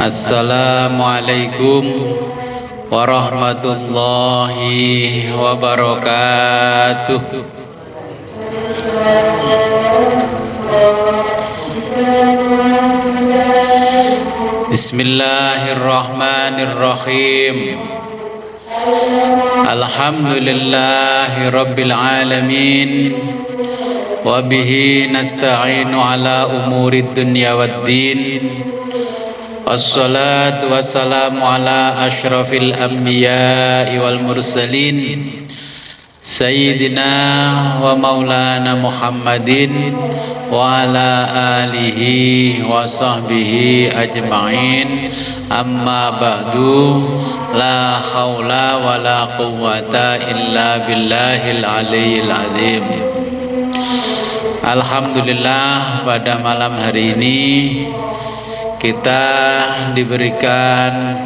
Assalamualaikum warahmatullahi wabarakatuh. Bismillahirrahmanirrahim. Alhamdulillahi rabbil alamin. Wa bihi nasta'inu ala umurid dunya waddin. Wassalatu wassalamu ala ashrafil anbiya'i wal mursalin Sayyidina wa maulana Muhammadin wa ala alihi wa sahbihi ajma'in. Amma ba'du. La khawla wa la quwwata illa billahil aliyyil azim. Alhamdulillah, pada malam hari ini kita diberikan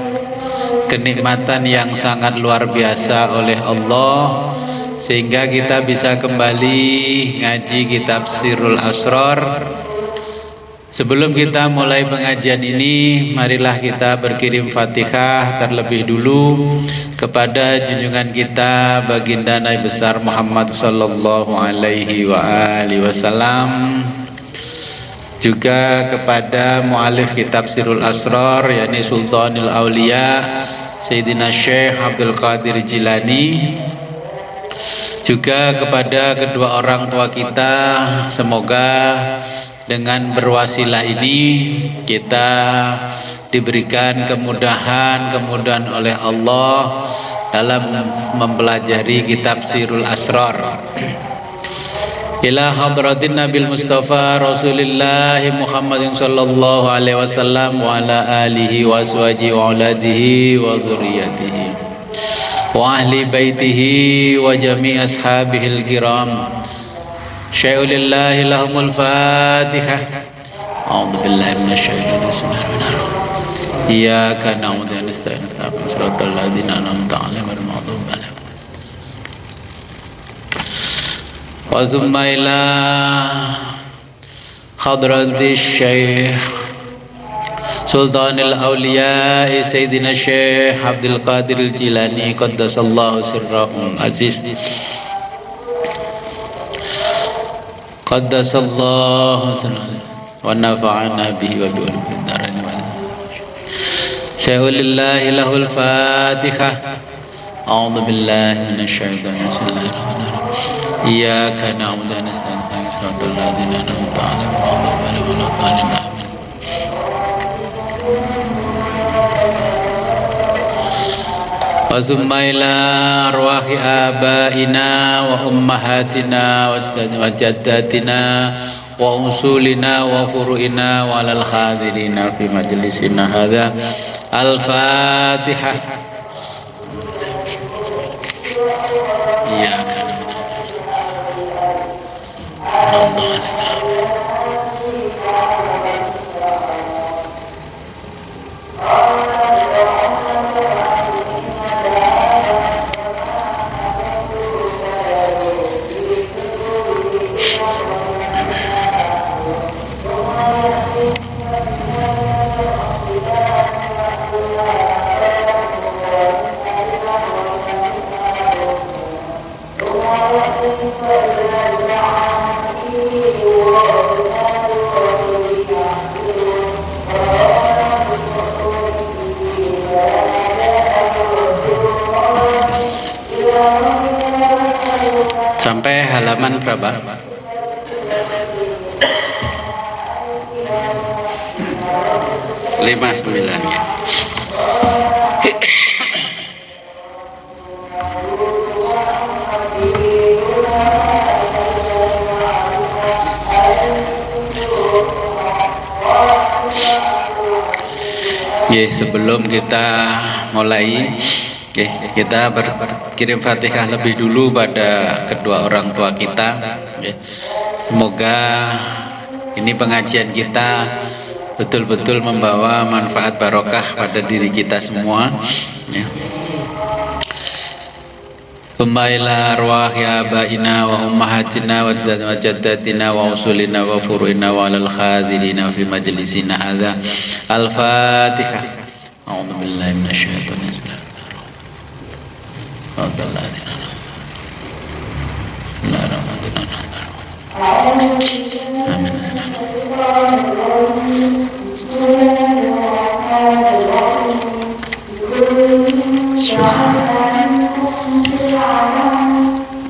kenikmatan yang sangat luar biasa oleh Allah, sehingga kita bisa kembali ngaji kitab Sirrul Asrar. Sebelum kita mulai pengajian ini, marilah kita berkirim Fatihah terlebih dulu kepada junjungan kita Baginda Nabi besar Muhammad sallallahu alaihi wasallam, juga kepada mualif kitab Sirrul Asrar yakni Sultanul Aulia Sayyidina Syekh Abdul Qadir Jilani, juga kepada kedua orang tua kita. Semoga dengan berwasilah ini kita diberikan kemudahan oleh Allah dalam mempelajari kitab Sirrul Asrar. Ila hadratin Nabil Mustafa Rasulillah Muhammadin sallallahu alaihi wasallam wa ala alihi wa aswajihi wa auladihi wa dzurriyyatihi wa ahli baitihi wa jami' ashabihil kiram. Syai'ulillahi lahumul Fatihah. A'udzu billahi minasyaitonir rajim. Bismillahirrahmanirrahim. Iyyaka na'budu wa nasta'in ihdinas siratal ladzina an'amta 'alaihim ghairil maghdubi 'alaihim. Wa thumma ila hadratis Syekh Sultanul Auliya Sayyidina Syekh Abdul Qadir Jilani qaddasallahu sirrahul aziz. Qaddasallahu sirrahul wa nafa'ana bihi wa bi ulumid darain. Syai'ulillahi lahul Fatihah. A'udzu billahi minasyaitonir rajim. Iyyaka na'budu wa nasta'in ihdinas siratal ladzina an'amta 'alaihim ghairil maghdubi 'alaihim. Wa summa ila arwahi abaina wa ummahatina wa jaddatina wa usulina wa furu'ina wa alal hadirina fi majlisina hadza. Al-Fatihah. Iyyaka na'budu. Sampai halaman berapa? 59 ya. Sebelum kita mulai, kita berkirim Fatihah lebih dulu pada kedua orang tua kita. Semoga ini pengajian kita betul-betul membawa manfaat barokah pada diri kita semua. Thumma ila arwahi abaina wa ummahatina wa jaddatina wa usulina wa furuina wa alal khadirina fi majlisina hadha. Al-Fatihah. A'udzu billahi minasyaitonir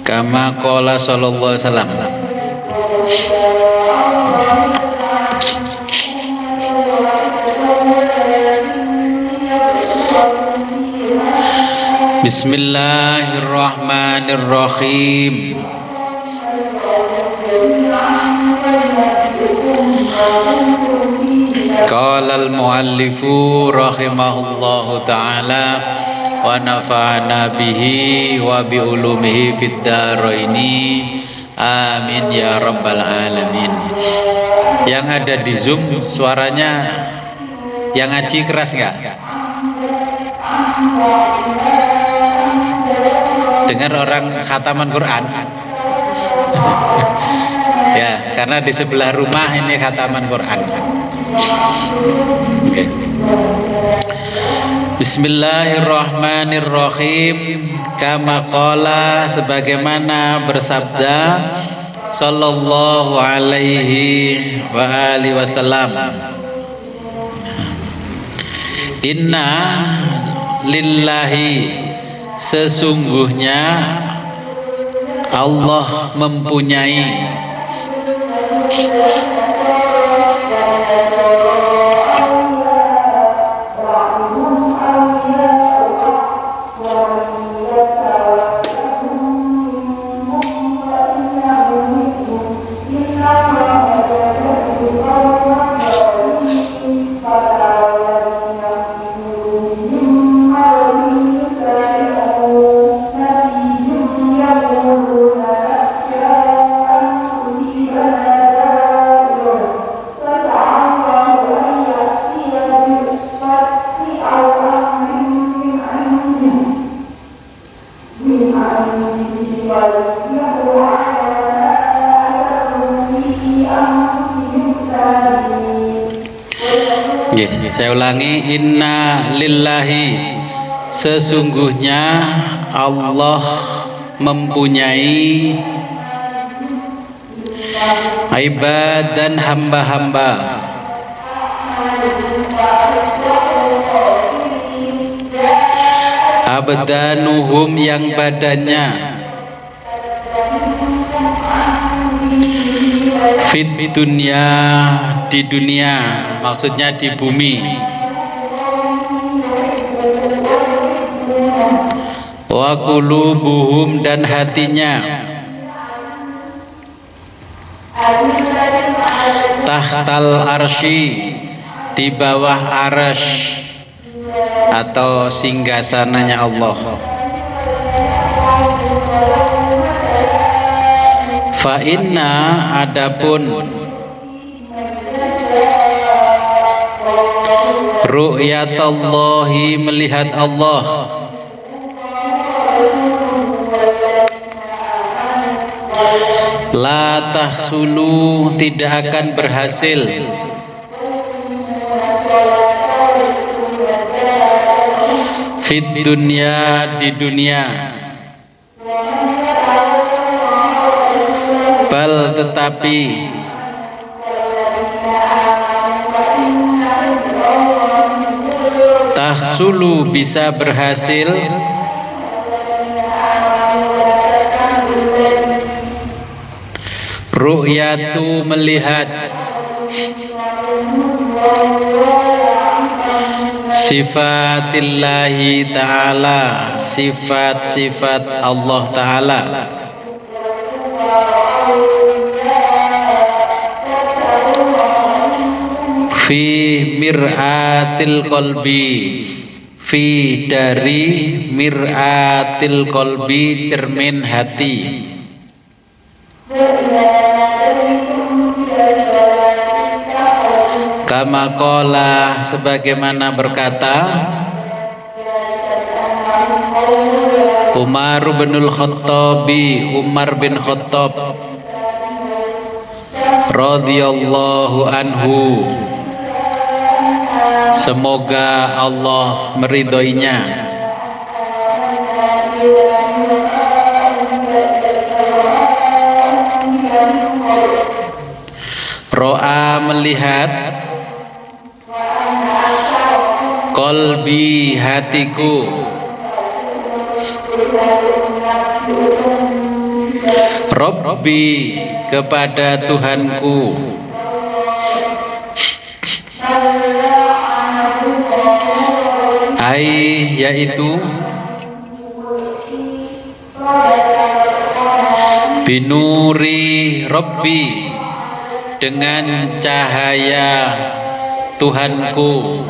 Kama qala sallallahu alaihi wasallam. Bismillahirrahmanirrahim. Qala al-muallifu rahimahullahu ta'ala wa nafa'ana bihi wa bi ulumihi fid dharaini amin ya rabbal alamin. Yang ada di Zoom suaranya yang ngaji keras enggak? Dengar orang khataman Quran? Ya, karena di sebelah rumah ini khataman Quran. Okay. Bismillahirrahmanirrahim. Kama qala, sebagaimana bersabda sallallahu alaihi wa alihi wasallam. Inna lillahi, sesungguhnya Allah mempunyai saya ulangi, inna lillahi, sesungguhnya Allah mempunyai ibad dan hamba-hamba, abdanuhum yang badannya, fit dunya, di dunia, maksudnya di bumi, wa qulubuhum, dan hatinya, tahtal arsy, di bawah arsy atau singgasananya Allah. Fa inna, adapun ru'yatallahi, melihat Allah, la tahsulu, tidak akan berhasil, fit dunya, di dunia, bal, tetapi, tahsulu, bisa berhasil, ru'yatu, melihat, sifatillahi ta'ala, sifat-sifat Allah ta'ala, fi mir'atil qalbi, fi, dari mir'atil qalbi, cermin hati, kama qala, sebagaimana berkata Umar bin Khattabi, Umar bin Khattab radhiyallahu anhu, semoga Allah meridhoinya. Ro'a melihat, kolbi hatiku, Rabbi kepada Tuhanku, ai yaitu binuri Rabbi dengan cahaya Tuhanku.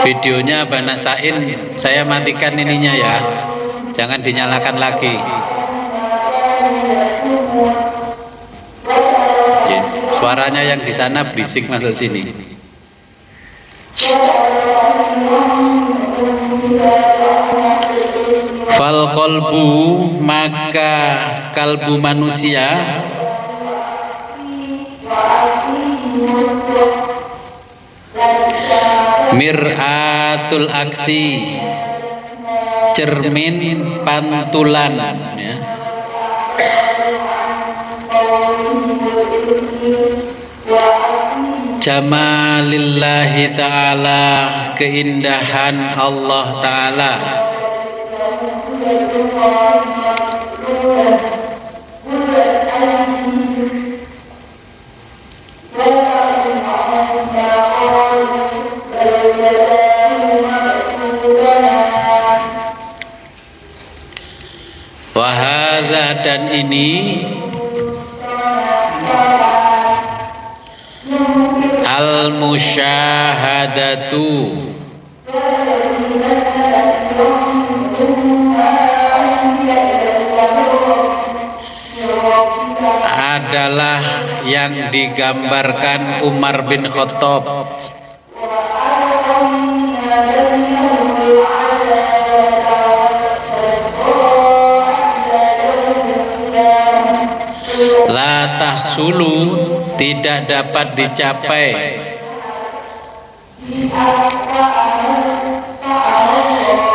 Videonya Abah Nastain saya matikan ininya ya, jangan dinyalakan lagi. Suaranya yang di sana berisik masuk sini. Fal kolbu, maka kalbu manusia, mir'atul aksi, cermin pantulan ya. Jamalillahi ta'ala, keindahan Allah ta'ala. Wahadza, dan ini al-musyahadatu, adalah yang digambarkan Umar bin Khattab. La tahsulu, tidak dapat dicapai,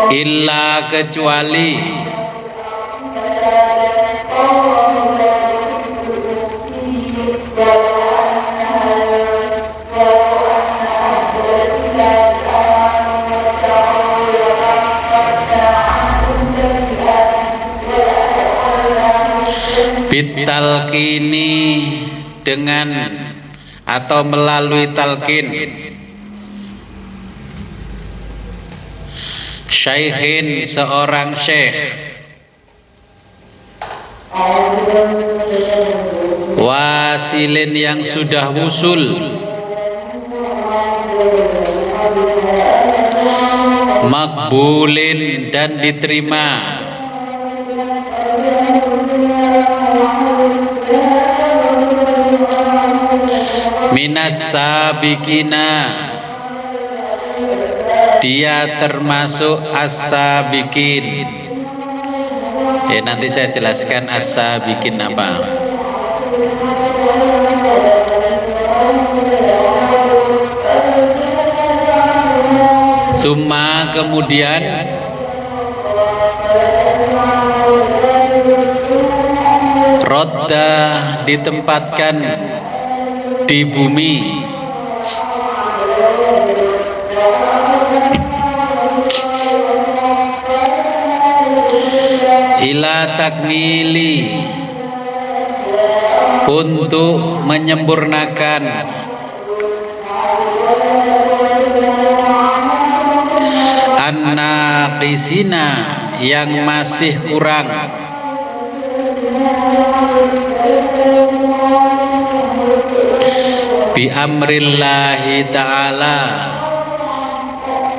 illa kecuali bitalkini, dengan atau melalui talqin, syaikhin, seorang syekh, wasilin, yang sudah wusul, makbulin, dan diterima, minas sabikina, dia termasuk as-sabikin. Nanti saya jelaskan as-sabikin apa. Summa, kemudian rodda, ditempatkan di bumi, ila takmili, untuk menyempurnakan, an-naqisina, yang masih kurang, bi amrillahi ta'ala,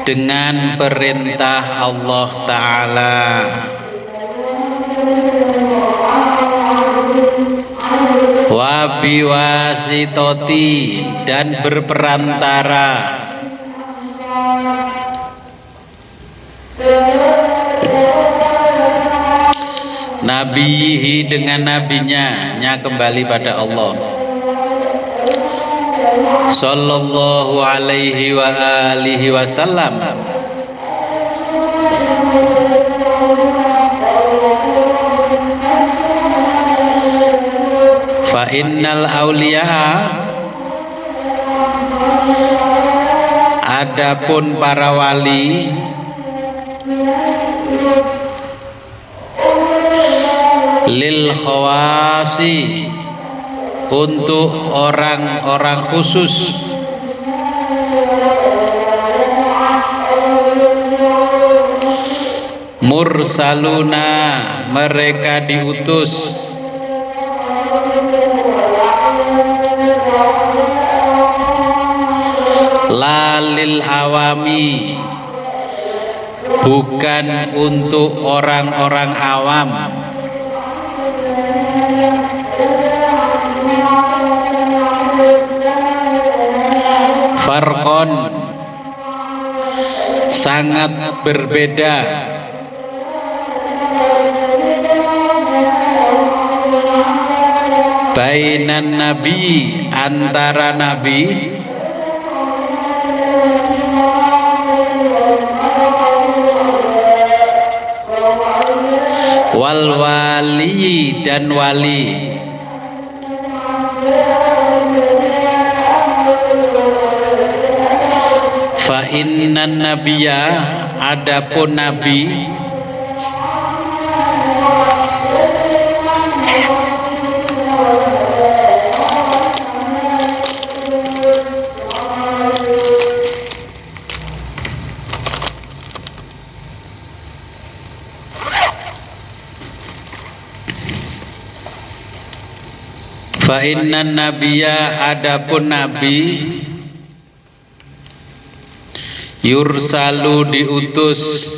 dengan perintah Allah ta'ala. Wa biwasitoti dan berperantara nabihi dengan nabinya, nya kembali pada Allah sallallahu alaihi wa alihi wasallam. Fa innal auliya, adapun para wali, lil khawasi, untuk orang-orang khusus, mursaluna, mereka diutus, lalil awami, bukan untuk orang-orang awam. Farqon, sangat berbeda, bainan nabi, antara nabi, wal wali, dan wali. Fa innan nabiyya, adapun nabi, fa innan nabiyya, adapun nabi, yursalu, diutus,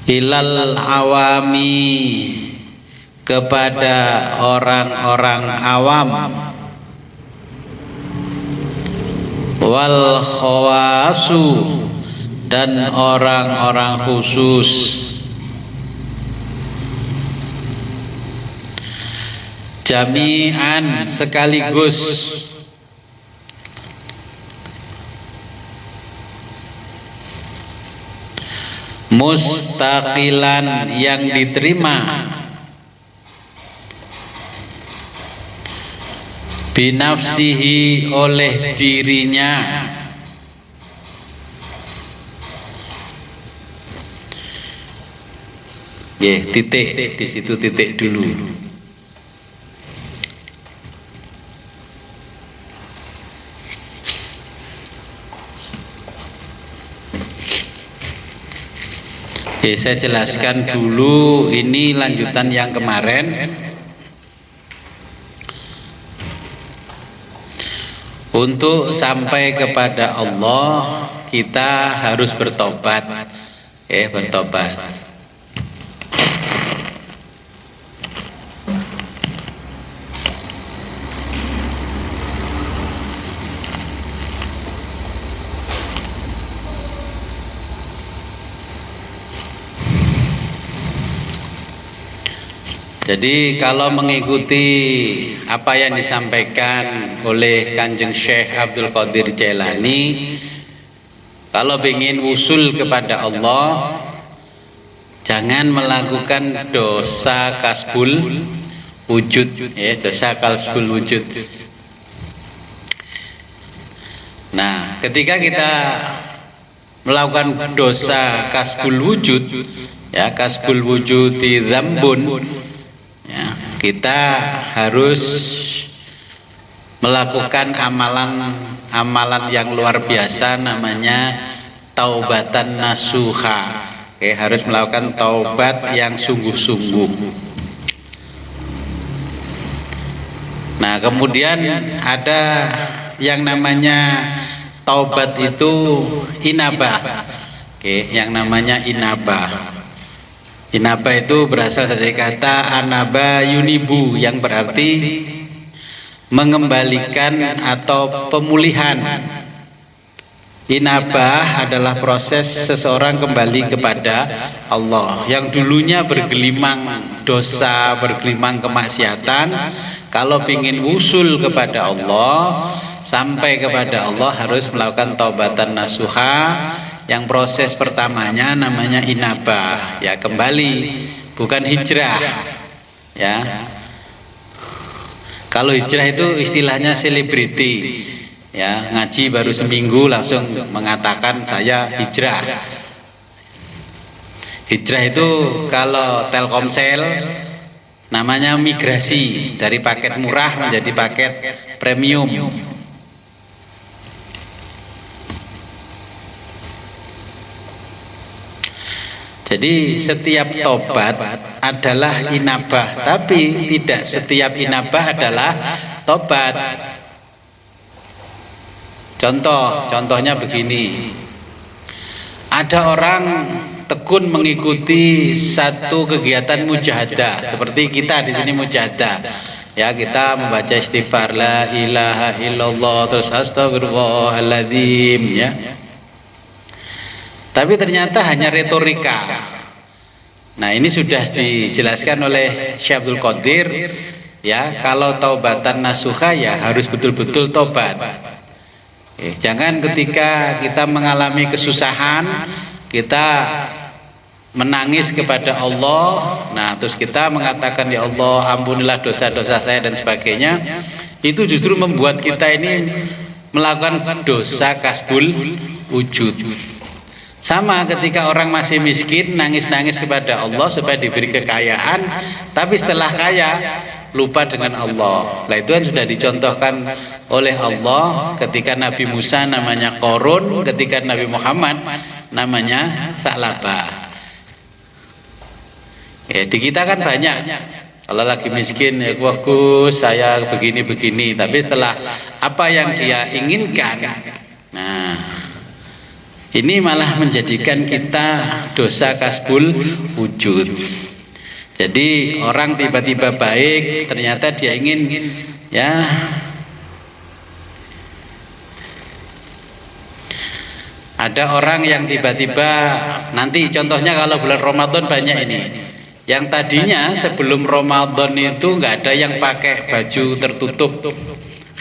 ilal awami, kepada orang-orang awam, wal khawasu, dan orang-orang khusus. Jami'an, sekaligus, mustaqilan, yang diterima, binafsihi, oleh dirinya, titik di situ, titik dulu. Saya jelaskan dulu, ini lanjutan yang kemarin. Untuk sampai kepada Allah, kita harus bertobat, bertobat. Jadi kalau mengikuti apa yang disampaikan oleh Kanjeng Syekh Abdul Qadir Jailani, kalau ingin usul kepada Allah, jangan melakukan dosa kasbul wujud, dosa kasbul wujud. Nah, ketika kita melakukan dosa kasbul wujud, kasbul wujudi dzambun, kita harus melakukan amalan yang luar biasa, namanya taubatan nasuha. Harus melakukan taubat yang sungguh-sungguh. Nah, kemudian ada yang namanya taubat itu inabah, yang namanya inabah. Inaba itu berasal dari kata anaba yunibu yang berarti mengembalikan atau pemulihan. Inabah adalah proses seseorang kembali kepada Allah yang dulunya bergelimang dosa, bergelimang kemaksiatan. Kalau ingin usul kepada Allah, sampai kepada Allah harus melakukan taubatan nasuha. Yang proses pertamanya namanya inabah, ya kembali, bukan hijrah. Ya. Kalau hijrah itu istilahnya selebriti. Ya, ngaji baru seminggu langsung mengatakan saya hijrah. Hijrah itu kalau Telkomsel namanya migrasi dari paket murah menjadi paket premium. Jadi setiap tobat adalah inabah, tapi tidak setiap inabah adalah tobat. Contohnya begini. Ada orang tekun mengikuti satu kegiatan mujahadah, seperti kita di sini mujahadah. Ya, kita membaca istighfar la ilaha illallah terus astagfirullahaladzim, ya. Tapi ternyata hanya retorika. Nah, ini sudah dijelaskan oleh Syekh Abdul Qadir, ya, kalau taubatan nasuha ya harus betul-betul tobat. Jangan ketika kita mengalami kesusahan, kita menangis kepada Allah, nah terus kita mengatakan ya Allah ampunilah dosa-dosa saya dan sebagainya, itu justru membuat kita ini melakukan dosa kasbul wujud. Sama ketika orang masih miskin, nangis-nangis kepada Allah supaya diberi kekayaan, tapi setelah kaya lupa dengan Allah. Nah, itu kan sudah dicontohkan oleh Allah ketika Nabi Musa namanya Korun, ketika Nabi Muhammad namanya Sa'labah. Ya, di kita kan banyak kalau lagi miskin, ya Gus saya begini-begini, tapi setelah apa yang dia inginkan, nah ini malah menjadikan kita dosa kasbul wujud. Jadi orang tiba-tiba baik, ternyata dia ingin, ya, ada orang yang tiba-tiba, nanti contohnya kalau bulan Ramadan banyak ini, yang tadinya sebelum Ramadan itu nggak ada yang pakai baju tertutup,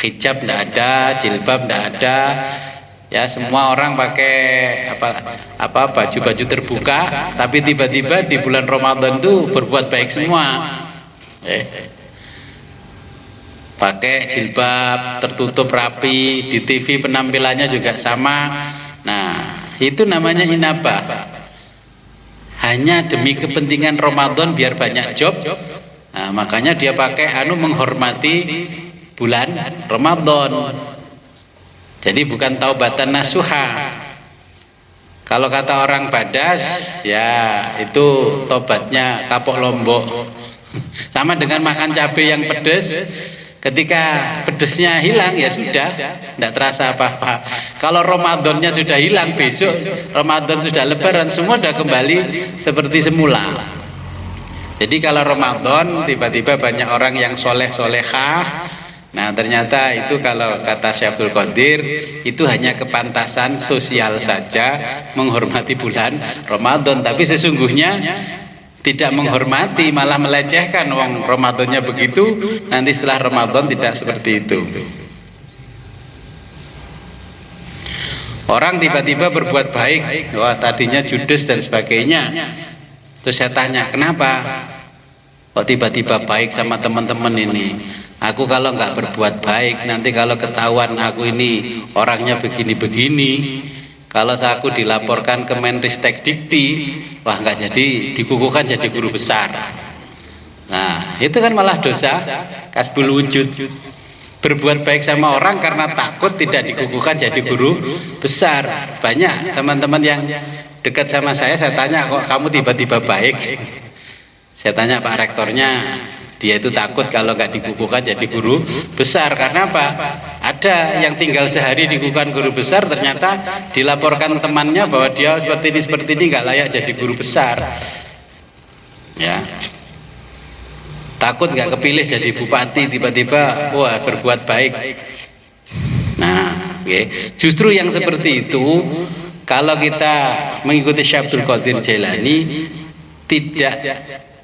hijab nggak ada, jilbab nggak ada, ya semua orang pakai baju-baju terbuka, tapi tiba-tiba di bulan Ramadan itu berbuat baik semua, pakai jilbab tertutup rapi, di TV penampilannya juga sama. Nah, itu namanya inabah. Hanya demi kepentingan Ramadan biar banyak job. Nah, makanya dia pakai menghormati bulan Ramadan. Jadi bukan taubatan nasuha. Kalau kata orang Badas, ya itu tobatnya kapok lombok. Sama dengan makan cabai yang pedas, ketika pedesnya hilang ya sudah, tidak terasa apa-apa. Kalau Ramadannya sudah hilang, besok Ramadan sudah lebaran, semua sudah kembali seperti semula. Jadi kalau Ramadan tiba-tiba banyak orang yang soleh-solehah, nah ternyata itu kalau kata Syekh Abdul Qadir itu hanya kepantasan sosial saja menghormati bulan Ramadan, tapi sesungguhnya tidak menghormati, malah melecehkan. Wong Ramadannya begitu, nanti setelah Ramadan tidak seperti itu. Orang tiba-tiba berbuat baik, wah tadinya judes dan sebagainya, terus saya tanya kenapa kok tiba-tiba baik sama teman-teman ini. Aku kalau nggak berbuat baik, nanti kalau ketahuan aku ini orangnya begini-begini, kalau aku dilaporkan ke Menristek Dikti, wah nggak jadi, dikukuhkan jadi guru besar. Nah, itu kan malah dosa kasbul wujud. Berbuat baik sama orang karena takut tidak dikukuhkan jadi guru besar. Banyak teman-teman yang dekat sama saya tanya, kok kamu tiba-tiba baik? Saya tanya Pak Rektornya, dia itu takut kalau nggak dikukuhkan jadi guru besar. Karena apa? Ada yang tinggal sehari dikukuhkan guru besar, ternyata dilaporkan temannya bahwa dia seperti ini nggak layak jadi guru besar. Ya. Takut nggak kepilih jadi bupati, tiba-tiba wah berbuat baik. Nah, justru yang seperti itu kalau kita mengikuti Syekh Abdul Qadir Jailani tidak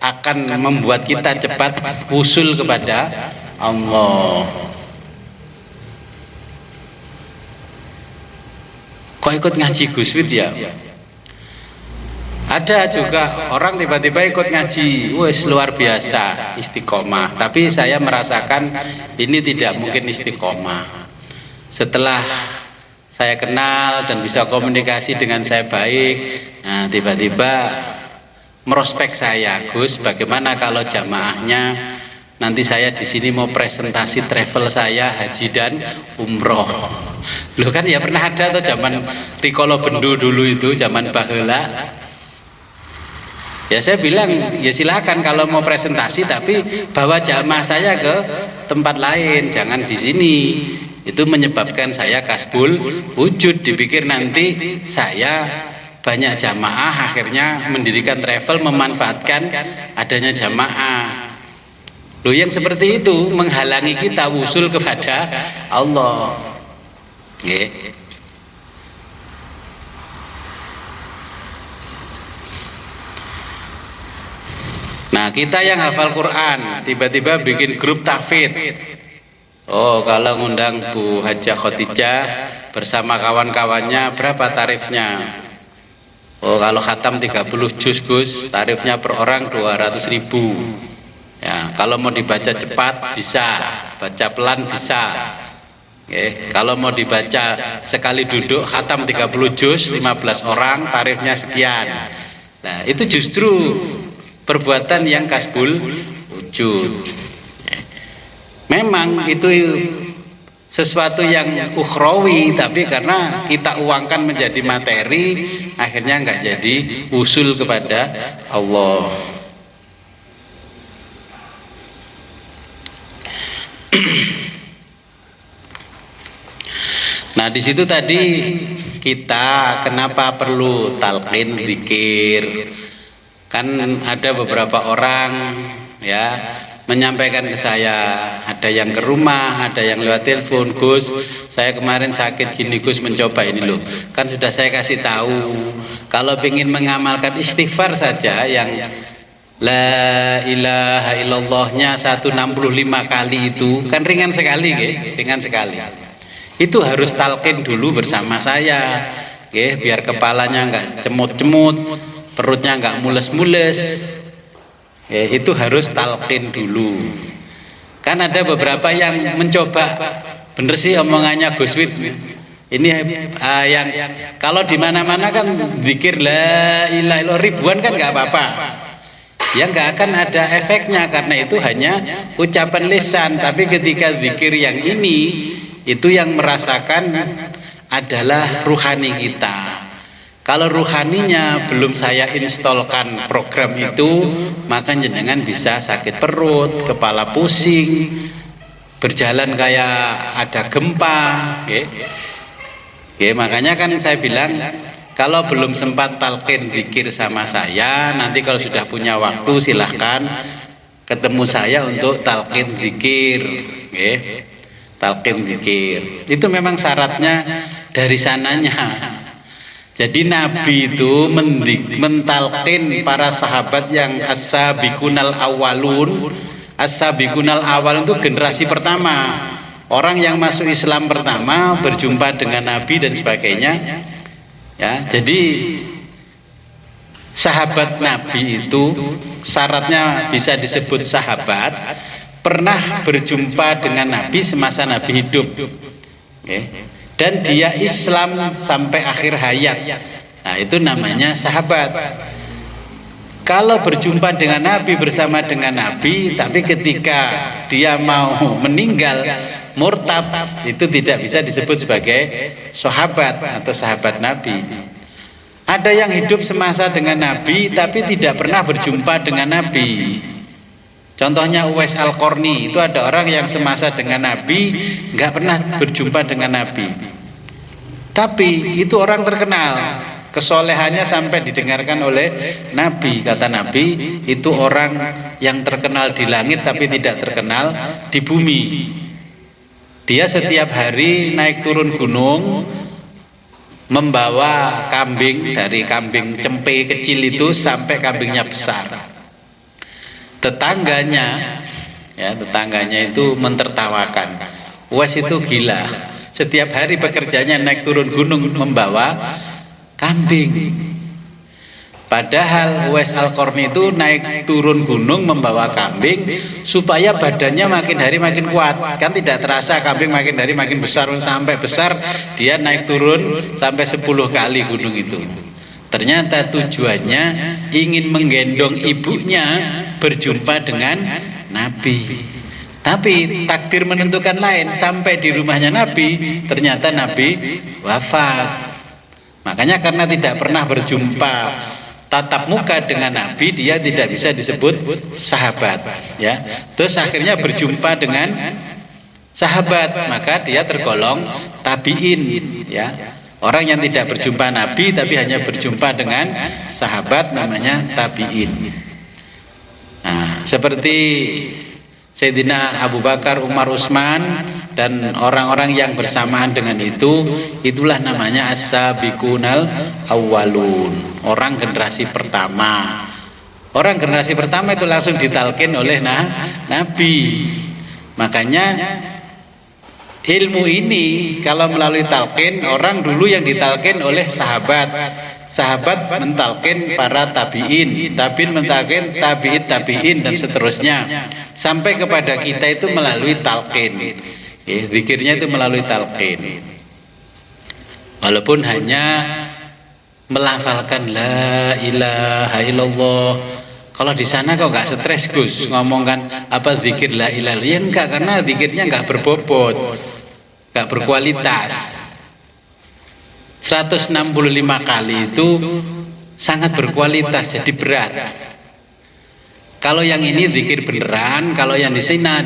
akan membuat kita cepat usul kepada Allah. Kok ikut ngaji Gus Wid ya? Ada juga orang tiba-tiba ikut ngaji, wes luar biasa, istiqomah. Tapi saya merasakan ini tidak mungkin istiqomah. Setelah saya kenal dan bisa komunikasi dengan saya baik, nah tiba-tiba merospek saya, Gus, bagaimana kalau jamaahnya nanti saya di sini mau presentasi travel saya haji dan umroh. Loh kan ya pernah ada tuh zaman Rikolo Bendu dulu itu, zaman baheula. Ya saya bilang ya silakan kalau mau presentasi, tapi bawa jamaah saya ke tempat lain, jangan di sini. Itu menyebabkan saya kasbul wujud, dipikir nanti saya banyak jamaah, akhirnya mendirikan travel memanfaatkan adanya jamaah. Loh yang seperti itu menghalangi kita usul kepada Allah. Nah, kita yang hafal Quran tiba-tiba bikin grup tahfidz. Oh, kalau ngundang Bu Hajah Khotijah bersama kawan-kawannya berapa tarifnya? Oh, kalau khatam 30 juz Gus, tarifnya per orang 200.000. Ya, kalau mau dibaca cepat bisa, baca pelan bisa. Kalau mau dibaca sekali duduk khatam 30 juz 15 orang, tarifnya sekian. Nah, itu justru perbuatan yang kasbul wujud. Memang itu sesuatu yang ukhrawi, tapi karena kita uangkan menjadi materi, akhirnya nggak jadi usul kepada Allah. Nah, di situ tadi kita kenapa perlu talqin zikir? Kan ada beberapa orang ya menyampaikan ke saya, ada yang ke rumah, ada yang lewat telepon, Gus, saya kemarin sakit gini Gus, mencoba ini loh. Kan sudah saya kasih tahu, kalau ingin mengamalkan istighfar saja yang la ilaha illallahnya 165 kali itu kan ringan sekali, ringan sekali. Itu harus talqin dulu bersama saya, biar kepalanya nggak cemut-cemut, perutnya nggak mules-mules. Itu harus talqin dulu. Kan ada beberapa yang mencoba, bener sih omongannya Gus Wid. Ini yang kalau di mana-mana kan zikir la ilaha illallah ribuan kan nggak apa-apa. Ya nggak akan ada efeknya karena itu hanya ucapan lisan. Tapi ketika zikir yang ini, itu yang merasakan adalah ruhani kita. Kalau ruhaninya belum saya installkan program itu, maka jenengan bisa sakit perut, kepala pusing, berjalan kayak ada gempa. Makanya kan saya bilang, kalau belum sempat talqin zikir sama saya, nanti kalau sudah punya waktu silahkan ketemu saya untuk talqin zikir. Talqin zikir itu memang syaratnya dari sananya. Jadi Nabi itu mentalqin para sahabat yang as-sabiqunal awwalun. As-sabiqunal awal itu generasi pertama, orang yang masuk Islam pertama, berjumpa dengan Nabi dan sebagainya. Ya, jadi sahabat Nabi itu syaratnya bisa disebut sahabat, pernah berjumpa dengan Nabi semasa Nabi hidup. Dan dia Islam sampai akhir hayat. Nah, itu namanya sahabat. Kalau berjumpa dengan Nabi, bersama dengan Nabi, tapi ketika dia mau meninggal murtad, itu tidak bisa disebut sebagai sahabat atau sahabat Nabi. Ada yang hidup semasa dengan Nabi tapi tidak pernah berjumpa dengan Nabi. Contohnya Uwais Al-Qarni, itu ada orang yang semasa dengan Nabi nggak pernah berjumpa dengan Nabi, tapi itu orang terkenal. kesolehannya sampai didengarkan oleh Nabi. Kata Nabi, itu orang yang terkenal di langit tapi tidak terkenal di bumi. Dia setiap hari naik turun gunung, membawa kambing, dari kambing cempe kecil itu sampai kambingnya besar. Tetangganya itu mentertawakan, Uwais itu gila, setiap hari pekerjaannya naik turun gunung membawa kambing. Padahal Uwais Al-Qarni itu naik turun gunung membawa kambing supaya badannya makin hari makin kuat. Kan tidak terasa kambing makin hari makin besar, sampai besar dia naik turun sampai 10 kali gunung itu. Ternyata tujuannya ingin menggendong ibunya berjumpa dengan Nabi. Tapi takdir menentukan lain, sampai di rumahnya Nabi ternyata Nabi wafat. Makanya karena tidak pernah berjumpa tatap muka dengan Nabi, dia tidak bisa disebut sahabat, ya. Terus akhirnya berjumpa dengan sahabat, maka dia tergolong tabiin, ya. Orang yang tidak berjumpa Nabi tapi hanya berjumpa dengan sahabat namanya tabiin. Nah, seperti Sayyidina Abu Bakar, Umar, Utsman dan orang-orang yang bersamaan dengan itu, itulah namanya as-sabiqunal awwalun, orang generasi pertama. Orang generasi pertama itu langsung ditalkin oleh Nabi. Makanya ilmu ini kalau melalui talqin, orang dulu yang ditalkin oleh sahabat, sahabat mentalkin para tabiin, tabiin mentalkin tabiin dan seterusnya sampai kepada kita itu melalui talqin. Zikirnya itu melalui talqin. Walaupun hanya melafalkan la ilaha illallah. Kalau di sana kok nggak stres Gus ngomongkan apa zikir la ilaha illallah? Ya enggak, karena zikirnya nggak berbobot, nggak berkualitas. 165 kali itu sangat berkualitas, jadi berat. Kalau yang ini zikir beneran, kalau yang di sana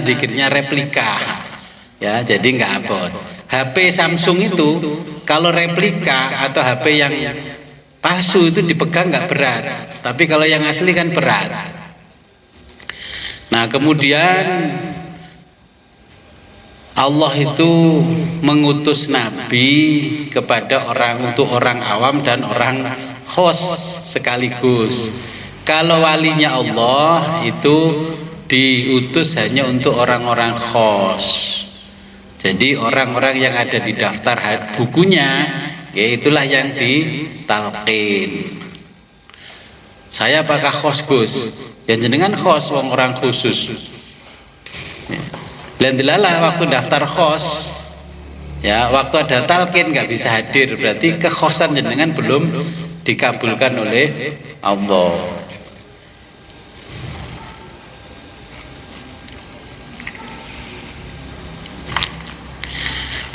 zikirnya replika, ya, jadi nggak abot. HP Samsung itu kalau replika atau HP yang palsu itu dipegang nggak berat, tapi kalau yang asli kan berat. Nah, kemudian Allah itu mengutus Nabi kepada untuk orang awam dan orang khos sekaligus. Kalau walinya Allah itu diutus hanya untuk orang-orang khos. Jadi orang-orang yang ada di daftar bukunya, ya itulah yang ditalqin. Saya apakah khos Gus? Ya jenengan khos, orang khusus. Dan dilala waktu daftar khos, ya waktu ada talqin nggak bisa hadir, berarti kekhosan jenengan belum dikabulkan oleh Allah.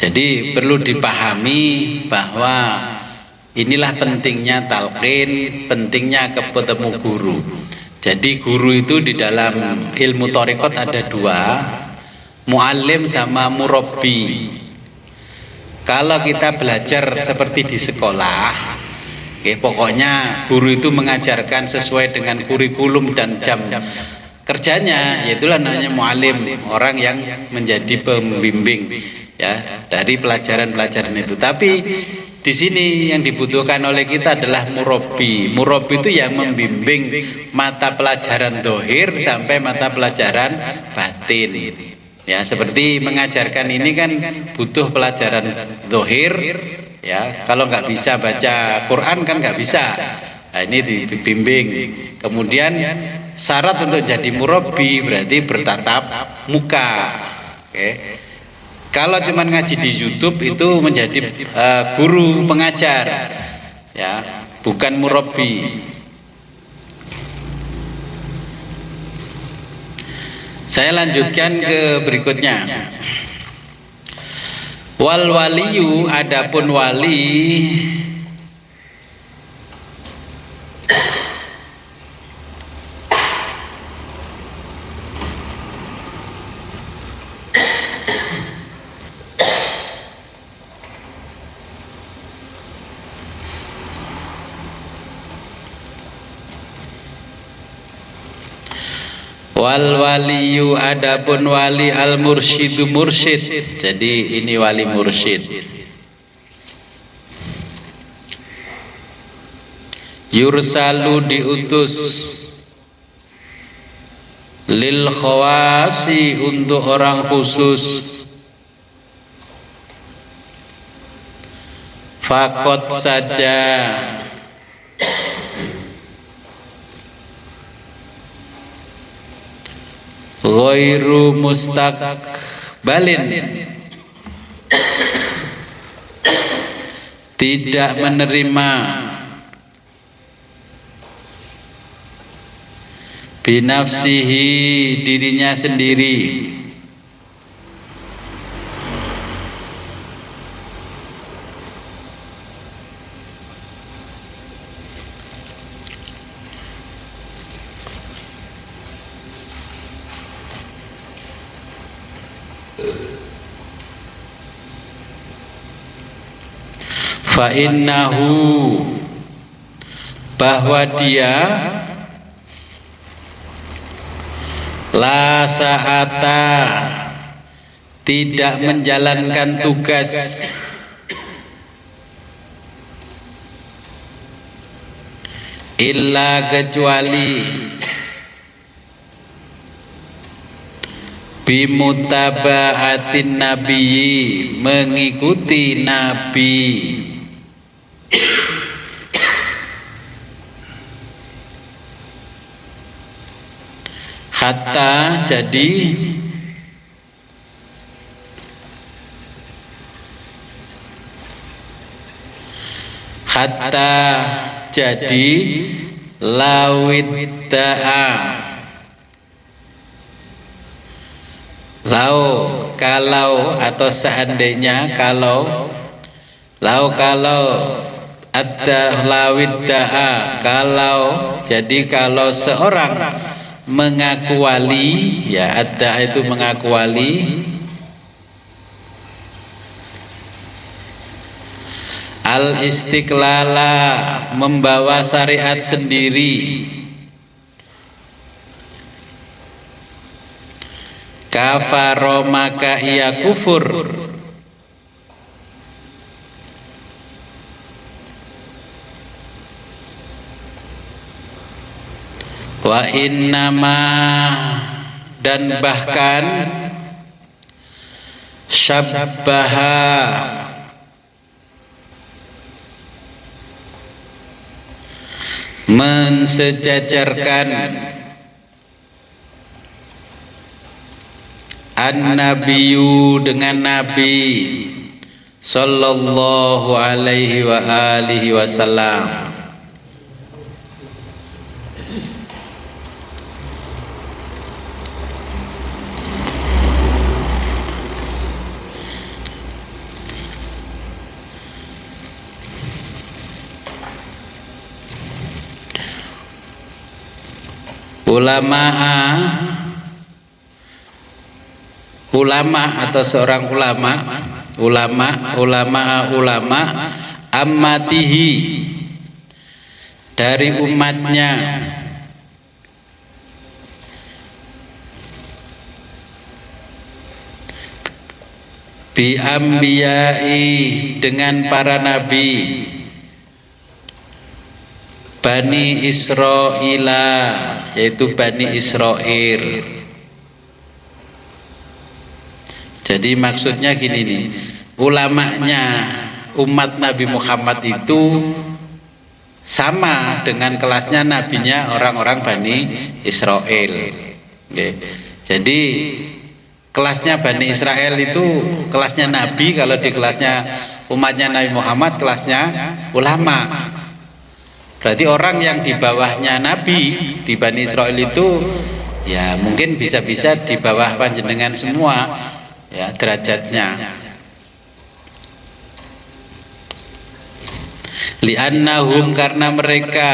Jadi perlu dipahami bahwa inilah pentingnya talqin, pentingnya ketemu guru. Jadi guru itu di dalam ilmu thariqat ada dua, muallim sama murabbi. Kalau kita belajar seperti di sekolah, pokoknya guru itu mengajarkan sesuai dengan kurikulum dan jam kerjanya, yaitulah namanya muallim, orang yang menjadi pembimbing, ya, dari pelajaran-pelajaran itu. Tapi di sini yang dibutuhkan oleh kita adalah murabbi. Murabbi itu yang membimbing mata pelajaran dohir sampai mata pelajaran batin. Ya, seperti mengajarkan ini kan butuh pelajaran dohir, ya. Kalau nggak bisa baca Quran kan nggak bisa. Nah, ini dibimbing. Kemudian syarat untuk jadi murabbi berarti bertatap muka. Oke. Kalau cuma ngaji di YouTube itu menjadi guru pengajar, ya, bukan murabbi. Saya lanjutkan ke berikutnya. Wal waliyu, adapun wali, Wal waliyu adapun wali al mursyidu mursyid. Jadi ini wali mursyid. Yursalu diutus lil khawasi untuk orang khusus. Fakot saja ghairu mustaqbalin, tidak menerima binafsihi dirinya sendiri, fa innahu bahwa dia la sahata tidak menjalankan tugas illa kecuali bimutaba'atin nabiyyi mengikuti nabi. Hatta jadi lawidda'a kalau atau seandainya kalau ada lawidda'a kalau seorang mengaku wali, ya ada itu mengaku wali, al istiqlala membawa syariat sendiri, kafaro maka ia kufur, wa innama dan bahkan syabbaha mensejajarkan an-nabiyyu dengan nabi sallallahu alaihi wa alihi wasallam. Ulama atau seorang ulama ammatihi dari umatnya, bi ambiyai dengan para nabi, Bani Israila yaitu Bani Israil. Jadi maksudnya gini nih, ulamanya umat Nabi Muhammad itu sama dengan kelasnya nabinya orang-orang Bani Israel. Jadi kelasnya Bani Israel itu kelasnya nabi, kalau di kelasnya umatnya Nabi Muhammad kelasnya ulama. Berarti orang yang di bawahnya Nabi di Bani Israel itu ya mungkin bisa-bisa di bawah panjenengan semua ya derajatnya. Li'annahum karena mereka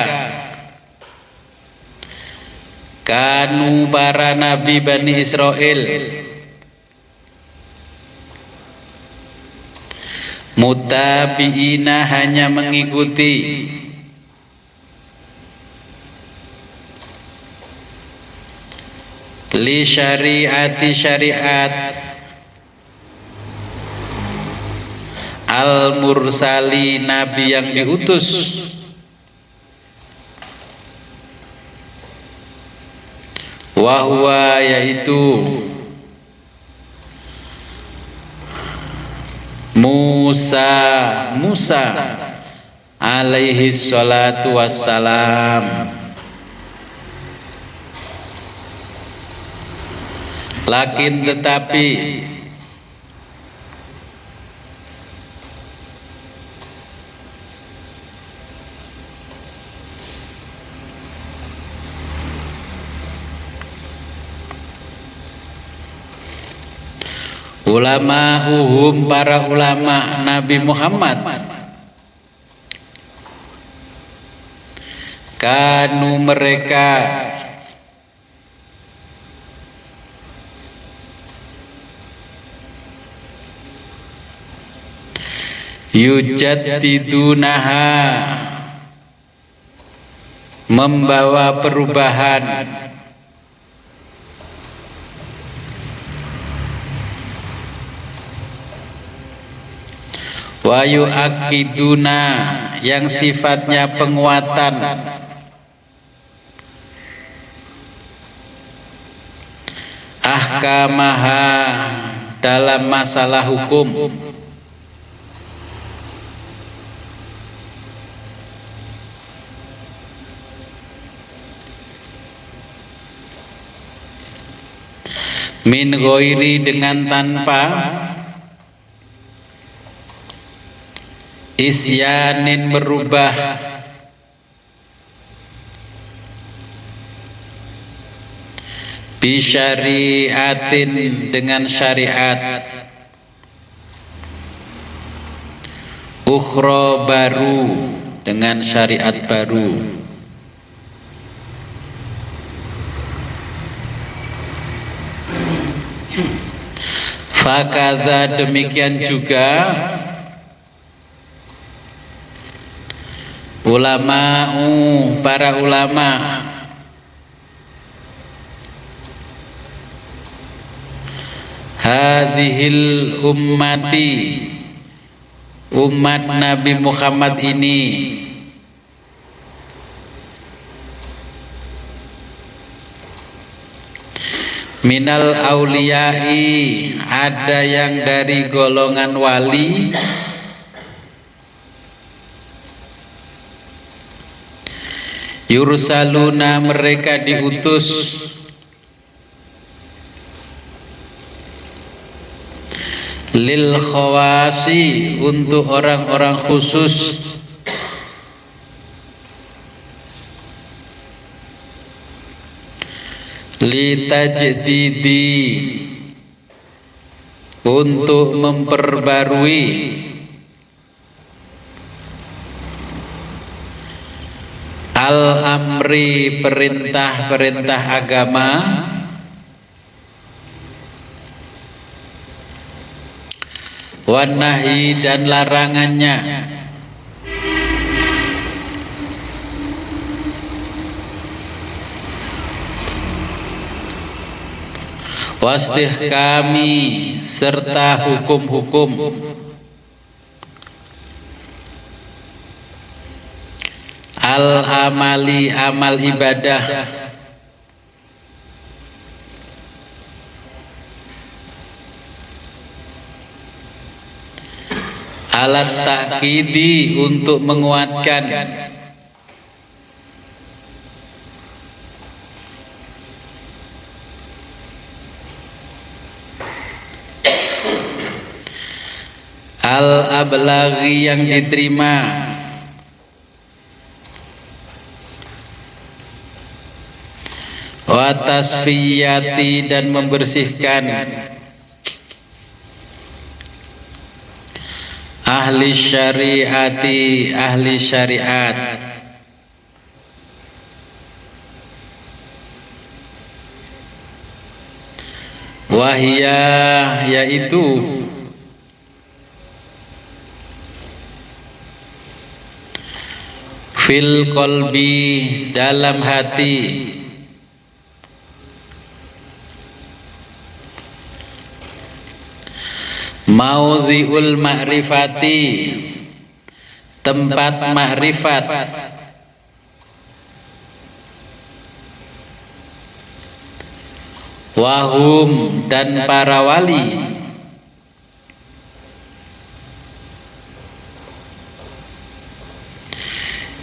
kanu para nabi Bani Israel mutabiina hanya mengikuti li syariati syariat al mursali nabi yang diutus wa huwa yaitu Musa alaihi salatu wassalam. Lakin tetapi ulama para ulama Nabi Muhammad kanu mereka yujaddidunaha membawa perubahan wa yu'akiduna yang sifatnya penguatan ahkamaha dalam masalah hukum min ghairi dengan tanpa isyanin merubah bisyariatin dengan syariat ukhra baru dengan syariat baru fakadza demikian juga para ulama hadhil ummati umat Nabi Muhammad ini minal auliyai ada yang dari golongan wali yursaluna mereka diutus lil khawasi untuk orang-orang khusus li tajdidi untuk memperbarui al-amri perintah-perintah agama wan nahi dan larangannya wastihkami serta hukum-hukum al-amali amal ibadah alat takkidi untuk menguatkan al-ablaghi yang diterima wa tasfiyati dan membersihkan ahli syariati ahli syariat wahya yaitu fil qalbi dalam hati Maudhi'ul ma'rifati, tempat makrifat. Wahum, dan para wali.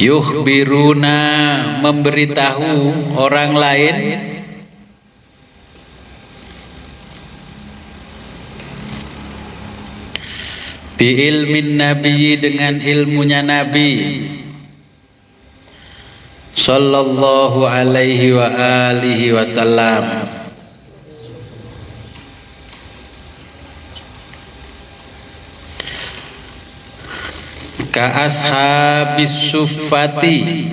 Yukhbiruna, memberitahu orang lain. Bi ilmin nabi, dengan ilmunya nabi sallallahu alaihi wa alihi wasallam. Ka ashabis suffati,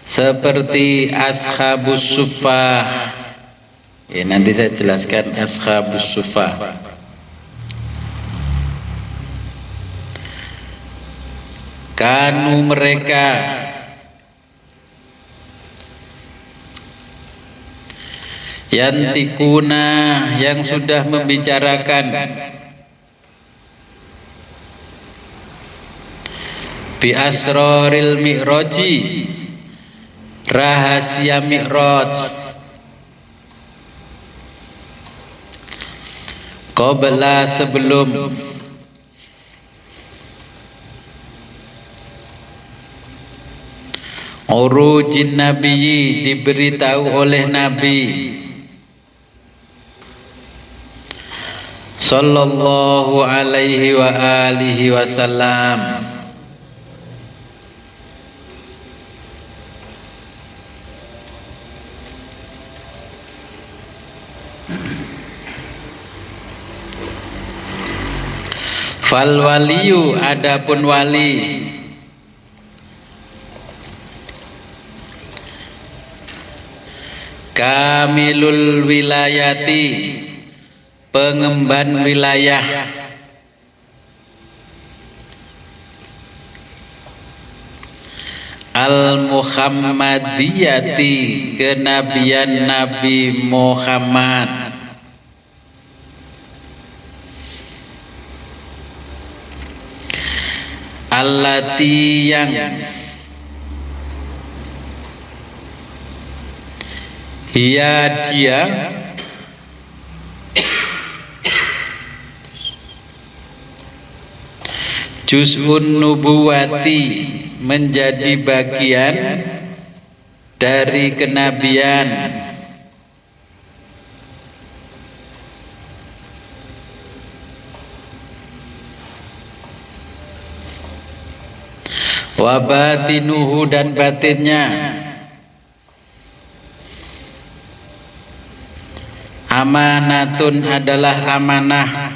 seperti ashabus suffah. Ya, nanti saya jelaskan ashabus suffah. Kanu, mereka yantikuna, yang sudah membicarakan bi asroril mi'raji, rahasia mi'raj, qabla, sebelum urujin nabiyyi, diberitahu oleh Nabi sallallahu alaihi wa alihi wasallam. Fal waliyu, adapun wali, kamilul wilayati, pengemban wilayah. Al Muhammadiyati, kenabian Nabi Muhammad. Allati, yang hiya, dia juz'un nubuwati, menjadi bagian dari kenabian. Wa batinuhu, dan batinnya. Amanatun, adalah amanah.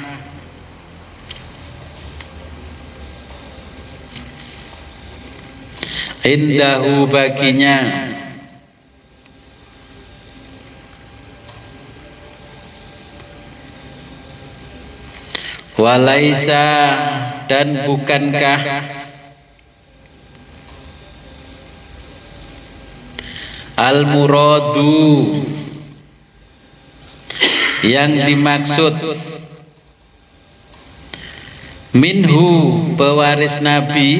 Indahu, baginya. Walaisa, dan bukankah al-muradu, yang dimaksud, minhu, pewaris Nabi,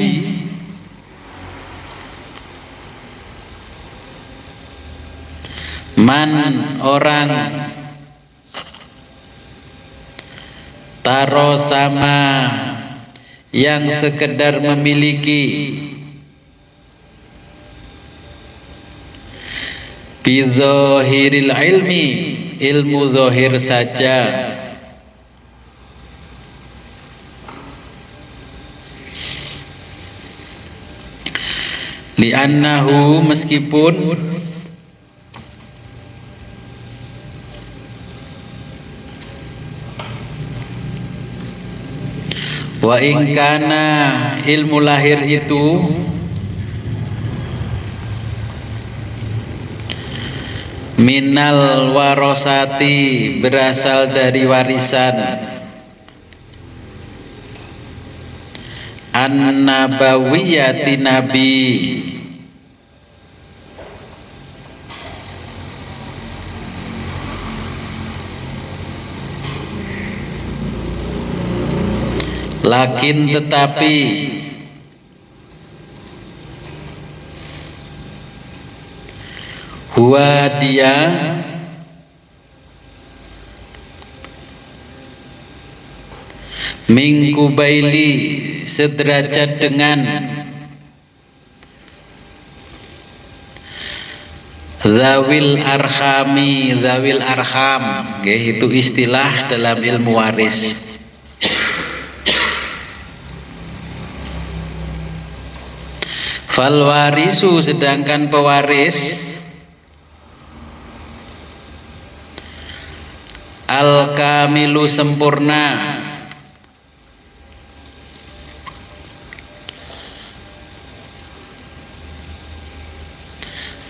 man, orang, taro, sama, yang sekedar memiliki, bidzohiril ilmi, ilmu zohir saja. Li'annahu, meskipun wa ingkana, ilmu lahir itu minal warosati, berasal dari warisan an-nabawiyati, nabi. Lakin tetapi huwa dia mingkubaili sederajat dengan zawil arhami. Zawil arham itu istilah dalam ilmu waris. Fal warisu sedangkan pewaris al kamilu sempurna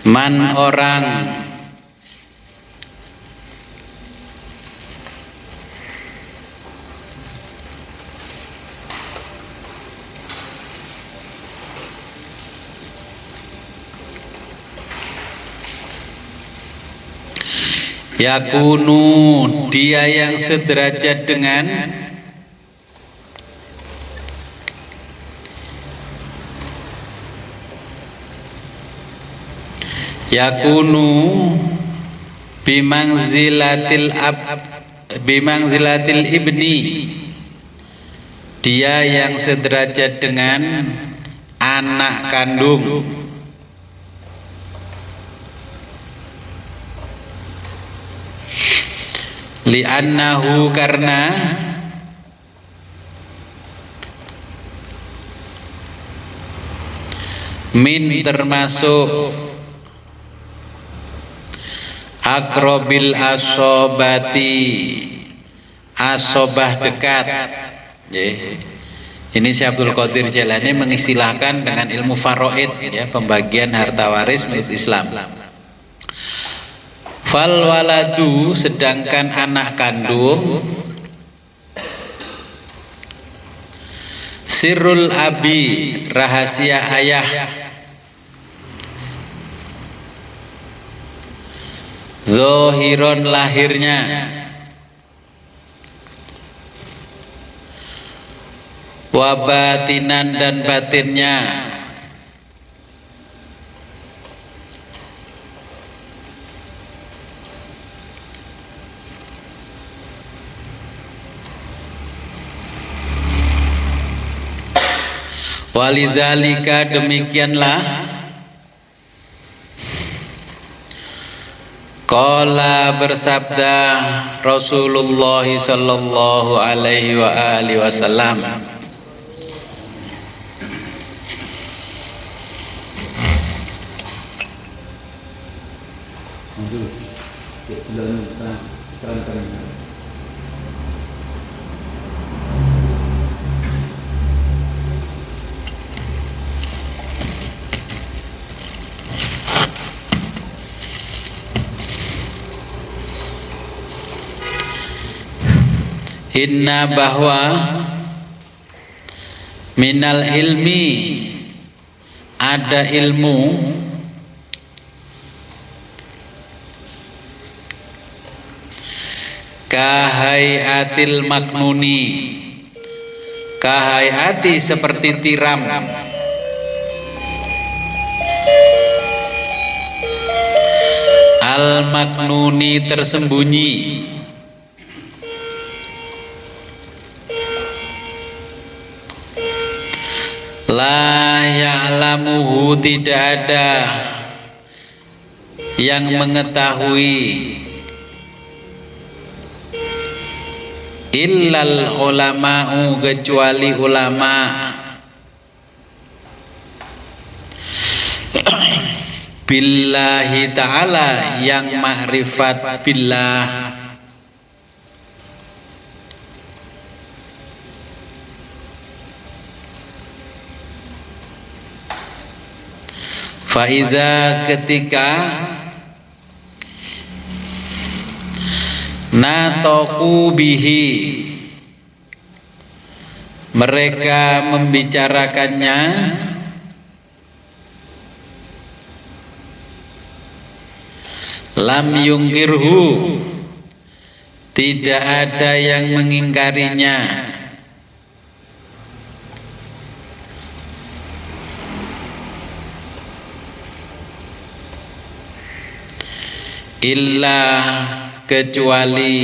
man orang yakunu dia yang sederajat dengan yakunu bimangzilatil ibni, dia yang sederajat dengan anak kandung. Li'annahu karena min termasuk akrobil asobati, asobah dekat. Ini Syekh Abdul Qadir Jailani mengistilahkan dengan ilmu faraid, ya, pembagian harta waris menurut Islam. Fal waladu sedangkan anak kandung sirrul abi rahasia ayah, zohiron lahirnya, wabatinan dan batinnya, walidzalika demikianlah qala bersabda Rasulullah sallallahu alaihi wa alihi wasallam, inna bahwa minal ilmi ada ilmu kahayatil maknuni, kahayati seperti tiram, al maknuni tersembunyi, la ya'lamuhu tidak ada yang mengetahui illal ulama'u kecuali ulama, billahi ta'ala yang ma'rifat billah, faida ketika natoku bihi mereka membicarakannya, lam yungkirhu tidak ada yang mengingkarinya, illa kecuali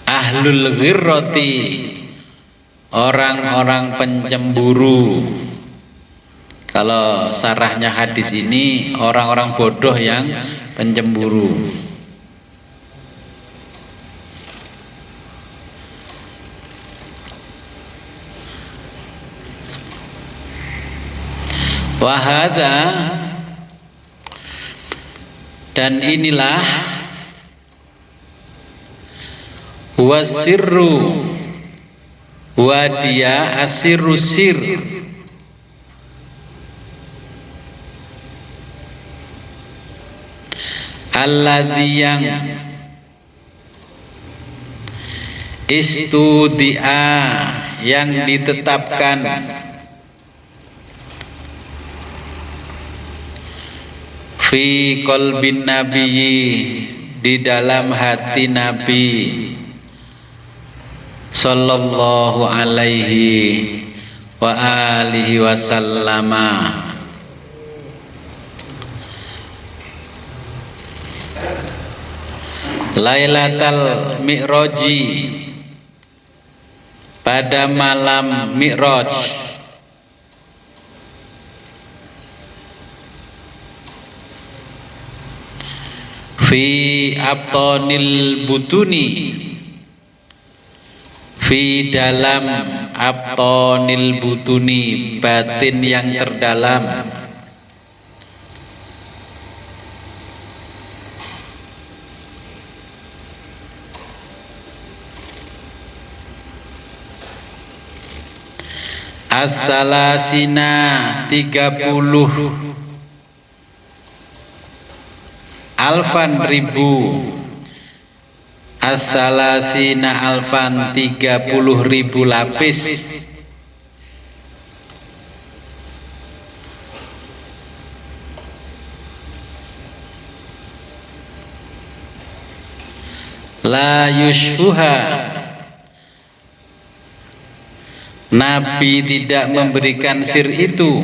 ahlul ghirrati, orang-orang pencemburu. Kalau sarahnya hadis ini, orang-orang bodoh yang pencemburu. Wahada, dan inilah wasirru, wadia asirru sir, alladzi yang istudia, yang ditetapkan fi qalbin nabiyyi, di dalam hati Nabi sallallahu alaihi wa alihi wasallama. Lailatul Mi'raji, pada malam Mi'raj, fi abtonil butuni, fi dalam abtonil butuni, batin yang terdalam, as-salasina 30, alfan ribu, as-salasina alfan 30.000 lapis, la yushfuha, Nabi tidak memberikan sir itu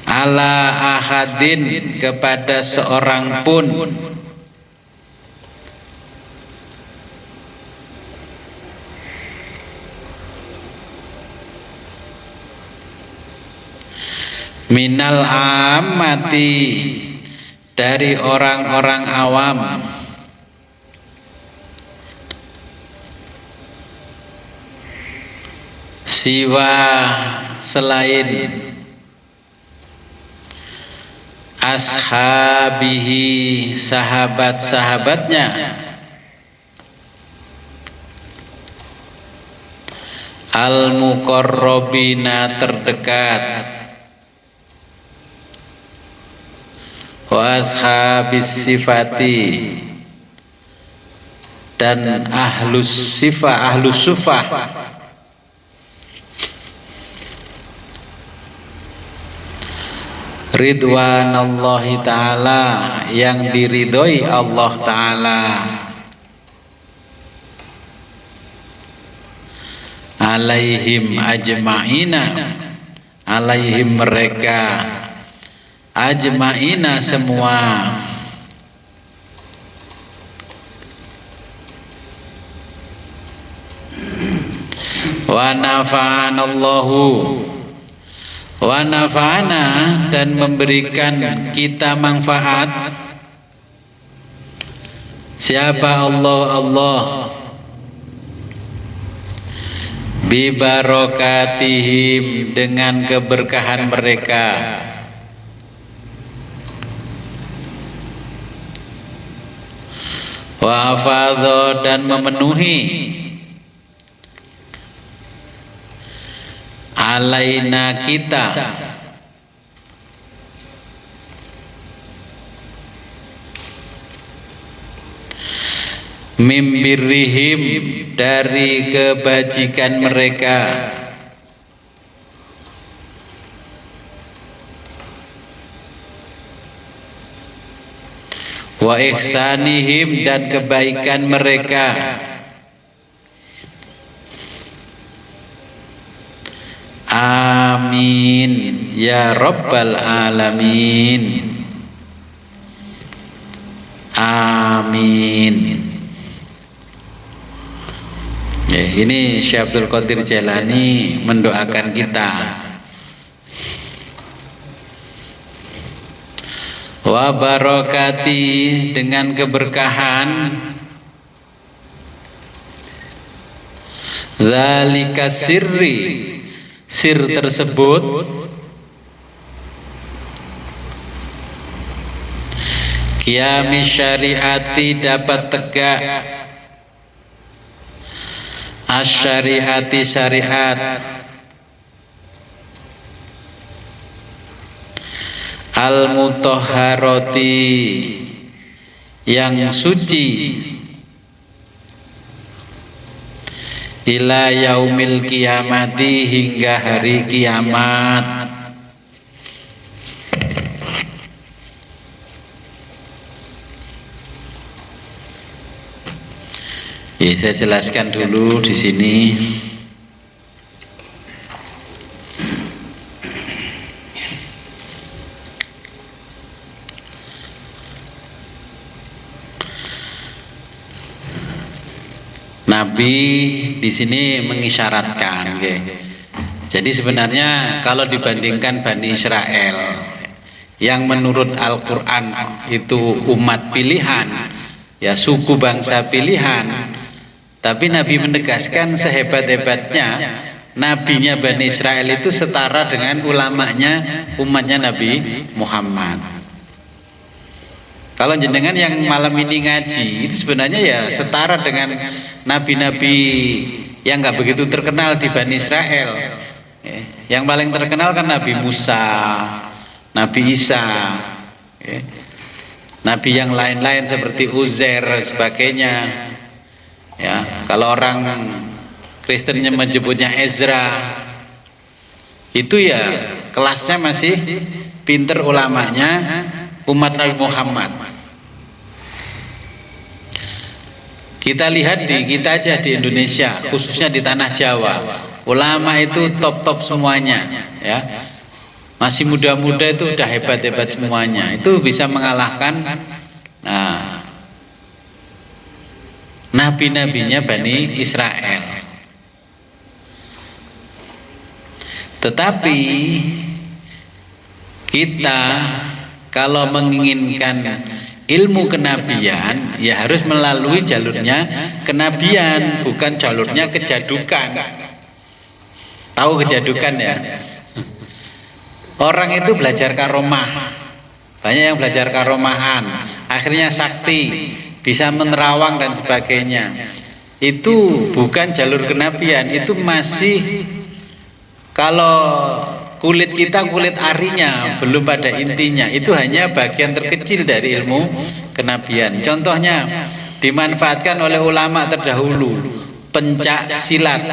ala ahadin, kepada seorang pun, minal ammati, dari orang-orang awam, siwa, selain ashabihi, sahabat-sahabatnya, al-muqarrabina, terdekat, wa ashabis sifati, dan ahlus sifah, ahlus sufah, ridwanallahi ta'ala, yang diridhoi Allah ta'ala, alaihim ajma'ina, alaihim mereka, ajma'ina semua, wa nafa'anallahu, wa nafa'ana, dan memberikan kita manfaat, siapa Allah, Allah, bi barakatihim, dengan keberkahan mereka, wa afadha, dan memenuhi alaina, kita, mimbirihim, dari kebajikan mereka, wa ihsanihim, dan kebaikan mereka, Amin ya rabbal alamin. Amin. Ya, ini Syekh Abdul Qadir Jailani mendoakan kita. Wa barakati, dengan keberkahan zalika sirri, sir tersebut, qiyami syariati, dapat tegak asyariati, syariat, al-mutahharati, yang suci, ila yaumil kiamati, hingga hari kiamat. Ya, saya jelaskan dulu di sini. Nabi di sini mengisyaratkan, okay. Jadi sebenarnya kalau dibandingkan Bani Israel yang menurut Al-Quran itu umat pilihan, ya suku bangsa pilihan, tapi Nabi menegaskan sehebat-hebatnya nabinya Bani Israel itu setara dengan ulamanya umatnya Nabi Muhammad. Kalau jenengan yang malam ini ngaji itu sebenarnya ya setara dengan nabi-nabi yang nggak begitu terkenal di Bani Israel. Yang paling terkenal kan Nabi Musa, Nabi Isa, nabi yang lain-lain seperti Uzair sebagainya. Ya, kalau orang Kristennya menyebutnya Ezra, itu ya kelasnya masih pinter ulamanya umat Nabi Muhammad. Kita lihat di kita aja di Indonesia, khususnya di tanah Jawa, ulama itu top-top semuanya, ya. Masih muda-muda itu udah hebat-hebat semuanya. Itu bisa mengalahkan nabi-nabinya Bani Israel. Tetapi kita kalau menginginkan ilmu kenabian, ya harus melalui jalurnya kenabian, bukan jalurnya kejadukan. Tahu kejadukan ya? Orang itu belajar karomah, banyak yang belajar karomahan, akhirnya sakti, bisa menerawang dan sebagainya. Itu bukan jalur kenabian, itu masih, kalau kulit kita kulit arinya, belum pada intinya. Itu hanya bagian terkecil dari ilmu kenabian. Contohnya dimanfaatkan oleh ulama terdahulu, pencak silat.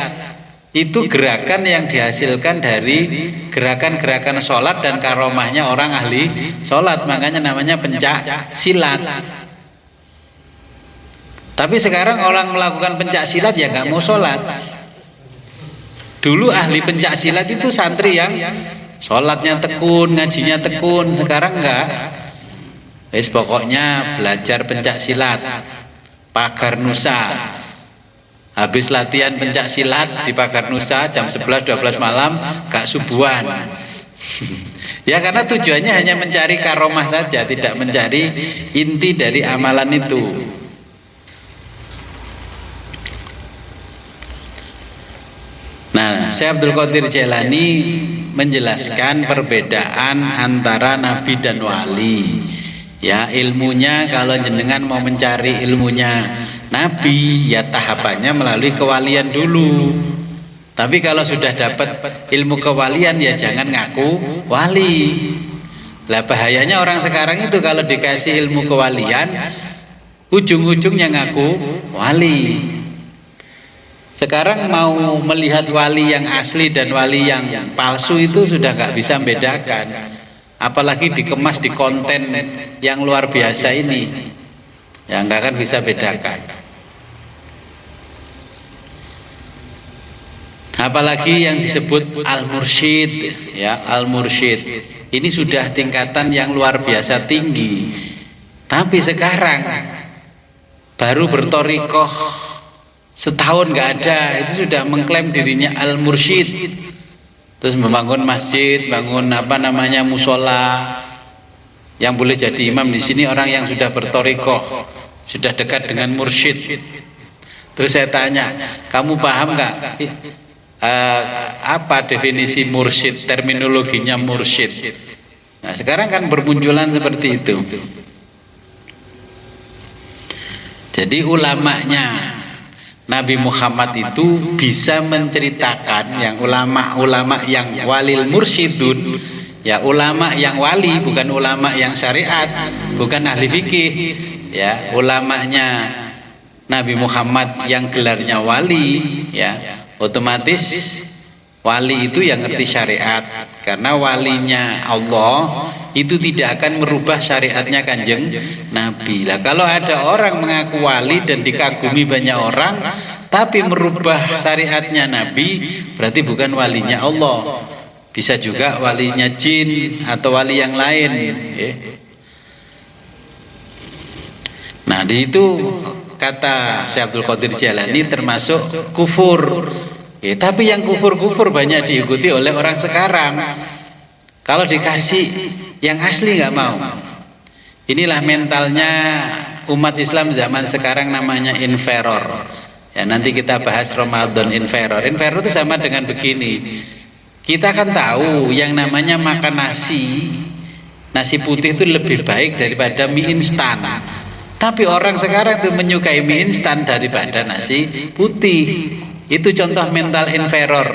Itu gerakan yang dihasilkan dari gerakan-gerakan sholat dan karomahnya orang ahli sholat, makanya namanya pencak silat. Tapi sekarang orang melakukan pencak silat ya nggak mau sholat. Dulu ahli pencak silat itu santri yang sholatnya tekun, ngajinya tekun. Sekarang enggak. Wis pokoknya belajar pencak silat, pagar nusa. Habis latihan pencak silat di pagar nusa jam 11-12 malam gak subuhan. Ya karena tujuannya hanya mencari karomah saja, tidak mencari inti dari amalan itu. Nah, Syekh Abdul Qadir Jailani menjelaskan perbedaan antara nabi dan wali. Ya, ilmunya kalau jenengan mau mencari ilmunya nabi, ya tahapannya melalui kewalian dulu. Tapi kalau sudah dapat ilmu kewalian ya jangan ngaku wali. Lah bahayanya orang sekarang itu kalau dikasih ilmu kewalian ujung-ujungnya ngaku wali. Sekarang mau melihat wali yang asli dan wali yang palsu itu sudah nggak bisa membedakan. Apalagi dikemas di konten yang luar biasa ini, ya nggak akan bisa bedakan. Apalagi yang disebut al-mursyid, ya, al-mursyid. Ini sudah tingkatan yang luar biasa tinggi. Tapi sekarang baru bertorikoh setahun nggak ada, itu sudah mengklaim dirinya al-mursyid. Terus membangun masjid, bangun musola. Yang boleh jadi imam di sini orang yang sudah bertorikoh, sudah dekat dengan mursyid. Terus saya tanya, kamu paham nggak apa definisi mursyid, terminologinya mursyid? Nah, sekarang kan bermunculan seperti itu. Jadi ulamanya Nabi Muhammad itu bisa menceritakan, yang ulama-ulama yang walil mursyidun, ya, ulama yang wali, bukan ulama yang syariat, bukan ahli fikih, ya, ulamanya Nabi Muhammad yang gelarnya wali, ya, otomatis wali itu yang ngerti syariat, karena walinya Allah itu tidak akan merubah syariatnya Kanjeng Nabi. Lah kalau ada orang mengaku wali dan dikagumi banyak orang tapi merubah syariatnya Nabi, berarti bukan walinya Allah. Bisa juga walinya jin atau wali yang lain, ya. Nah, di itu kata Syekh Abdul Qadir Jailani termasuk kufur. Ya, tapi yang kufur-kufur banyak diikuti oleh orang sekarang. Kalau dikasih yang asli nggak mau. Inilah mentalnya umat Islam zaman sekarang, namanya inferor. Ya, nanti kita bahas Ramadan inferor. Inferor itu sama dengan begini. Kita kan tahu yang namanya makan nasi putih itu lebih baik daripada mie instan. Tapi orang sekarang itu menyukai mie instan daripada nasi putih. Itu contoh mental inferor.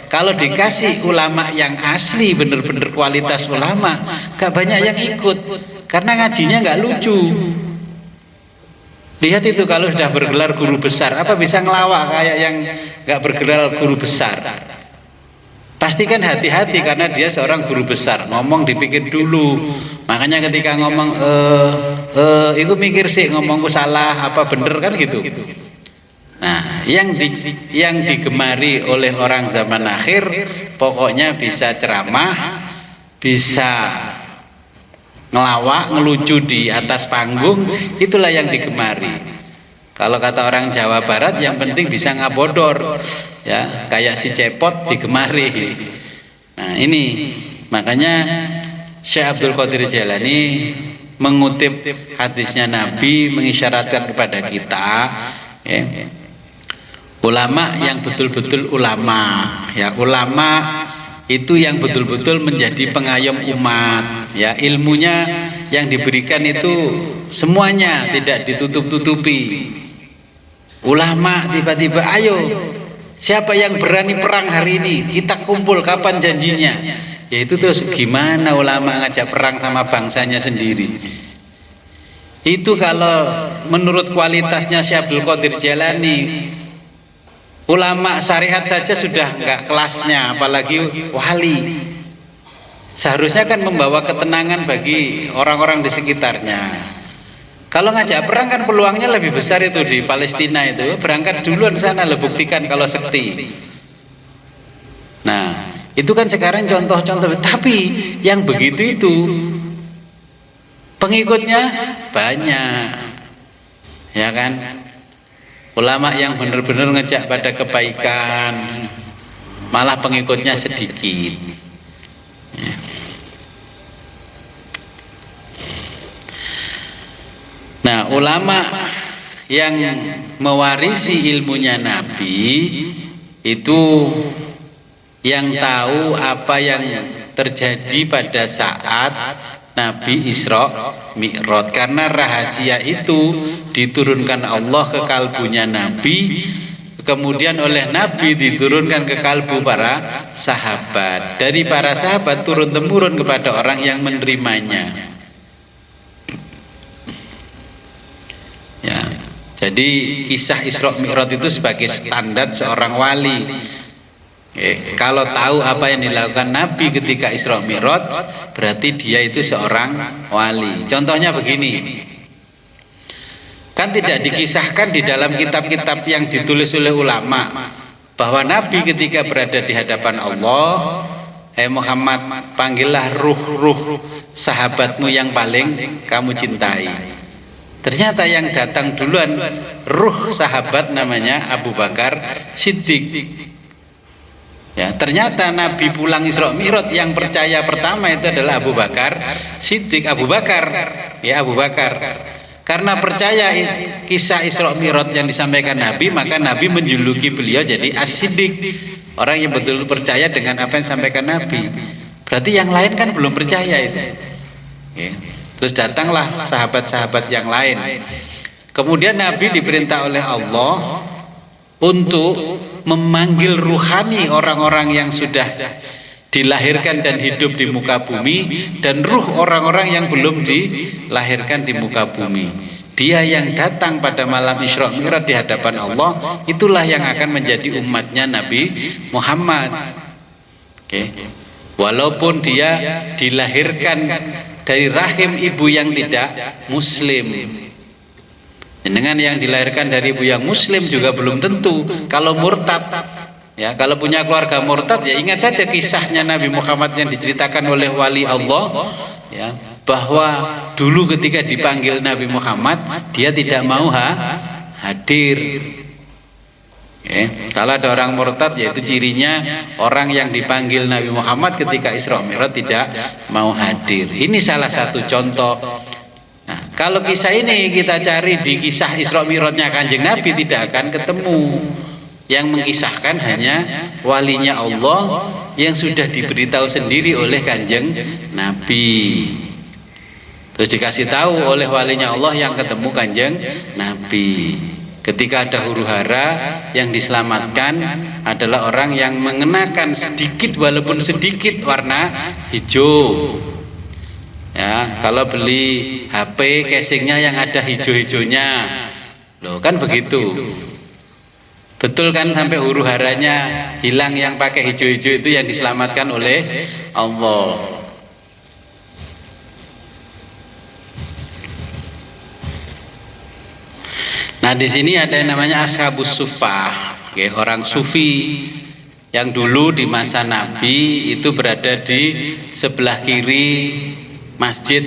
Kalau dikasih ulama yang asli, benar-benar kualitas ulama, gak banyak yang ikut, karena ngajinya gak lucu. Lihat itu, kalau sudah bergelar guru besar, apa bisa ngelawak kayak yang gak bergelar guru besar? Pastikan hati-hati, karena dia seorang guru besar, ngomong dipikir dulu. Makanya ketika ngomong itu mikir sih, ngomongku salah apa bener, kan gitu. Nah, yang digemari oleh orang zaman akhir pokoknya bisa ceramah, bisa ngelawak, ngelucu di atas panggung, itulah yang digemari. Kalau kata orang Jawa Barat, yang penting bisa ngabodor, ya, kayak si cepot digemari. Nah, ini makanya Syekh Abdul Qadir Jailani mengutip hadisnya Nabi, mengisyaratkan kepada kita, ya, ulama yang betul-betul ulama, ya, ulama itu yang betul-betul menjadi pengayom umat, ya, ilmunya yang diberikan itu semuanya tidak ditutup-tutupi. Ulama tiba-tiba, ayo, siapa yang berani perang hari ini, kita kumpul, kapan janjinya? Ya, itu terus gimana ulama ngajak perang sama bangsanya sendiri? Itu kalau menurut kualitasnya Syekh Abdul Qadir Jailani, ulama syariat saja sudah enggak kelasnya, apalagi wali. Seharusnya kan membawa ketenangan bagi orang-orang di sekitarnya. Kalau ngajak perang kan peluangnya lebih besar itu di Palestina itu. Berangkat duluan sana, lo buktikan kalau sekti. Nah, itu kan sekarang contoh-contoh. Tapi yang begitu itu pengikutnya banyak, ya kan? Ulama yang benar-benar ngejak pada kebaikan, malah pengikutnya sedikit. Ya. Nah, ulama yang mewarisi ilmunya Nabi itu yang tahu apa yang terjadi pada saat Nabi Isra Mi'raj, karena rahasia itu diturunkan Allah ke kalbunya Nabi, kemudian oleh Nabi diturunkan ke kalbu para sahabat, dari para sahabat turun-temurun kepada orang yang menerimanya. Ya, jadi kisah Isra Mi'raj itu sebagai standar seorang wali. Kalau tahu apa yang dilakukan Nabi ketika Isra Mi'raj, berarti dia itu seorang wali. Contohnya begini, kan tidak dikisahkan di dalam kitab-kitab yang ditulis oleh ulama bahwa Nabi ketika berada di hadapan Allah, hai Muhammad, panggillah ruh-ruh sahabatmu yang paling kamu cintai. Ternyata yang datang duluan ruh sahabat namanya Abu Bakar Siddiq. Ya, ternyata Nabi pulang Isra Mi'raj yang percaya pertama itu adalah Abu Bakar Siddiq. Abu Bakar, ya Abu Bakar. Karena percaya kisah Isra Mi'raj yang disampaikan Nabi, maka Nabi menjuluki beliau jadi As-Siddiq, orang yang betul percaya dengan apa yang disampaikan Nabi. Berarti yang lain kan belum percaya itu. Ya. Terus datanglah sahabat-sahabat yang lain. Kemudian Nabi diperintah oleh Allah untuk memanggil ruhani orang-orang yang sudah dilahirkan dan hidup di muka bumi, dan ruh orang-orang yang belum dilahirkan di muka bumi. Dia yang datang pada malam Isra Mi'raj di hadapan Allah, itulah yang akan menjadi umatnya Nabi Muhammad. Oke. Walaupun dia dilahirkan dari rahim ibu yang tidak muslim. Dengan yang dilahirkan dari ibu yang muslim juga belum tentu. Kalau murtad, ya, kalau punya keluarga murtad, ya ingat saja kisahnya Nabi Muhammad yang diceritakan oleh wali Allah, ya, bahwa dulu ketika dipanggil Nabi Muhammad, dia tidak mau hadir. Ya, kalau ada orang murtad, yaitu cirinya orang yang dipanggil Nabi Muhammad ketika Isra Mi'raj tidak mau hadir. Ini salah satu contoh. Nah, kalau kisah ini kita cari di kisah Isra Mi'rajnya Kanjeng Nabi, tidak akan ketemu. Yang mengisahkan hanya walinya Allah yang sudah diberitahu sendiri oleh Kanjeng Nabi. Terus dikasih tahu oleh walinya Allah yang ketemu Kanjeng Nabi. Ketika ada huru hara, yang diselamatkan adalah orang yang mengenakan sedikit, walaupun sedikit, warna hijau. Ya, kalau beli HP casingnya yang ada hijau-hijaunya, loh kan begitu. Betul kan, sampai huru haranya hilang, yang pakai hijau-hijau itu yang diselamatkan oleh Allah. Nah, di sini ada yang namanya Ashabus Suffah, ya, orang sufi yang dulu di masa Nabi itu berada di sebelah kiri masjid,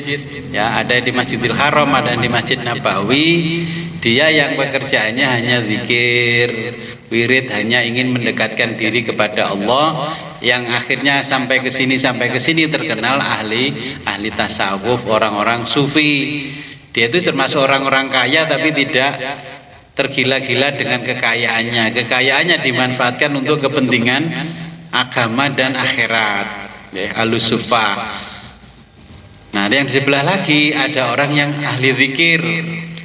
ya, ada di Masjidil Haram, ada di Masjid Nabawi. Dia yang pekerjaannya hanya zikir, wirid, hanya ingin mendekatkan diri kepada Allah, yang akhirnya sampai ke sini terkenal ahli tasawuf, orang-orang sufi. Dia itu termasuk orang-orang kaya, tapi tidak tergila-gila dengan kekayaannya. Kekayaannya dimanfaatkan untuk kepentingan agama dan akhirat, ya, Ahlus Suffah. Nah, yang di sebelah lagi ada orang yang ahli zikir.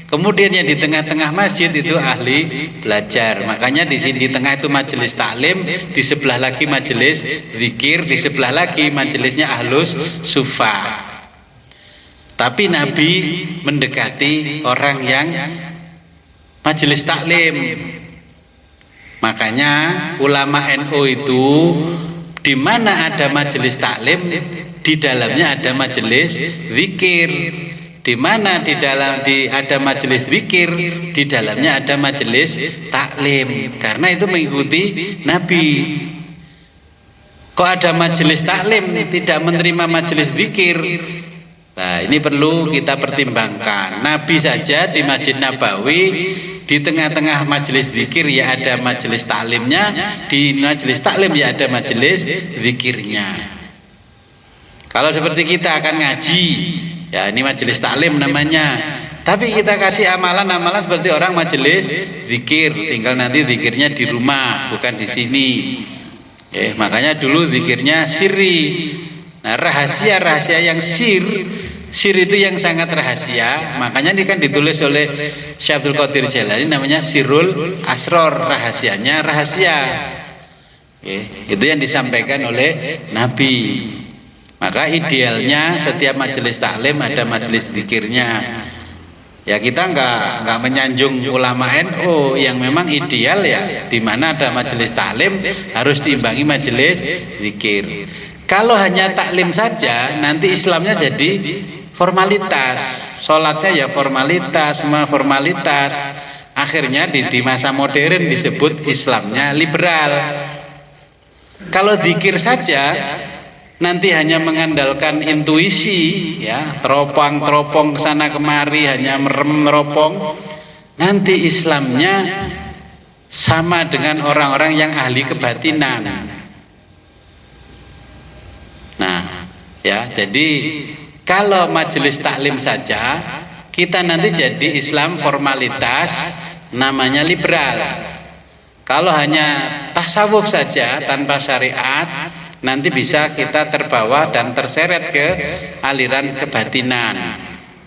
Kemudian yang di tengah-tengah masjid itu ahli belajar. Makanya di sini di tengah itu majelis taklim, di sebelah lagi majelis zikir, di sebelah lagi majelisnya Ahlus Suffah. Tapi Nabi mendekati orang yang majelis taklim. Makanya ulama NU itu di mana ada majelis taklim, di dalamnya ada majelis zikir. Di mana ada majelis zikir, di dalamnya ada majelis taklim. Karena itu mengikuti Nabi. Kok ada majelis taklim tidak menerima majelis zikir? Nah, ini perlu kita pertimbangkan. Nabi saja di Masjid Nabawi, di tengah-tengah majelis zikir ya ada majelis taklimnya, di majelis taklim ya ada majelis zikirnya. Kalau seperti kita akan ngaji, ya ini majelis taklim namanya. Tapi kita kasih amalan-amalan seperti orang majelis zikir, tinggal nanti zikirnya di rumah, bukan di sini. Makanya dulu zikirnya sirri. Nah, rahasia yang sir itu yang sangat rahasia. Makanya ini kan ditulis oleh Syekh Abdul Qadir Jailani, namanya Sirrul Asror, rahasianya rahasia. Itu yang disampaikan oleh Nabi. Maka idealnya setiap majelis taklim ada majelis zikirnya. Ya, kita nggak menyanjung ulama NU, yang memang ideal ya di mana ada majelis taklim harus diimbangi majelis zikir. Kalau hanya taklim saja, nanti Islamnya jadi formalitas, sholatnya ya formalitas, semua formalitas, Akhirnya di masa modern disebut Islamnya liberal. Kalau zikir saja nanti hanya mengandalkan intuisi, ya, teropong-teropong kesana kemari, hanya merem meropong, nanti Islamnya sama dengan orang-orang yang ahli kebatinan. Nah, ya, jadi kalau majelis taklim saja kita nanti jadi Islam formalitas, namanya liberal. Kalau hanya tasawuf saja tanpa syariat, nanti bisa kita terbawa dan terseret ke aliran kebatinan.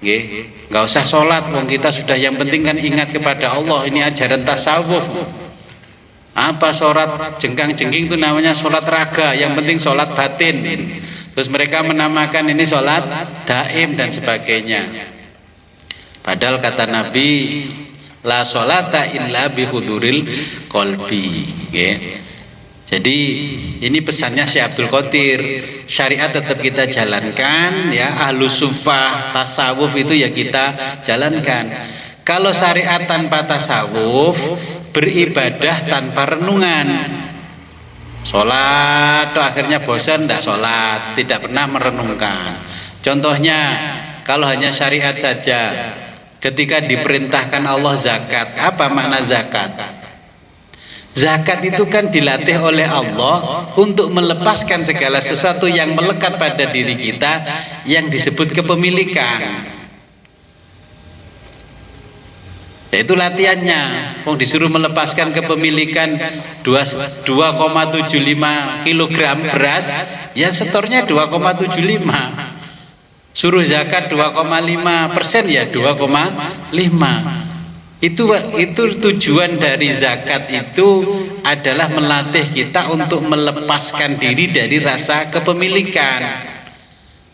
Nggak usah sholat, wong kita sudah, yang penting kan ingat kepada Allah. Ini ajaran tasawuf. Apa sholat jengkang-jengking itu namanya sholat raga, yang penting sholat batin. Terus mereka menamakan ini sholat daim dan sebagainya. Padahal kata Nabi, la sholata illa bihuduril qalbi. Jadi ini pesannya Syekh Abdul Qadir, syariat tetap kita jalankan, ya, ahlus sufah, tasawuf itu ya kita jalankan. Kalau syariat tanpa tasawuf, beribadah tanpa renungan. Sholat tuh akhirnya bosan, tidak sholat, tidak pernah merenungkan. Contohnya, kalau hanya syariat saja, ketika diperintahkan Allah zakat, apa makna zakat? Zakat itu kan dilatih oleh Allah untuk melepaskan segala sesuatu yang melekat pada diri kita yang disebut kepemilikan. Itu latihannya. Oh, disuruh melepaskan kepemilikan 2,75 kg beras, ya setornya 2,75. Suruh zakat 2,5%, ya 2,5. Itu tujuan dari zakat itu adalah melatih kita untuk melepaskan diri dari rasa kepemilikan.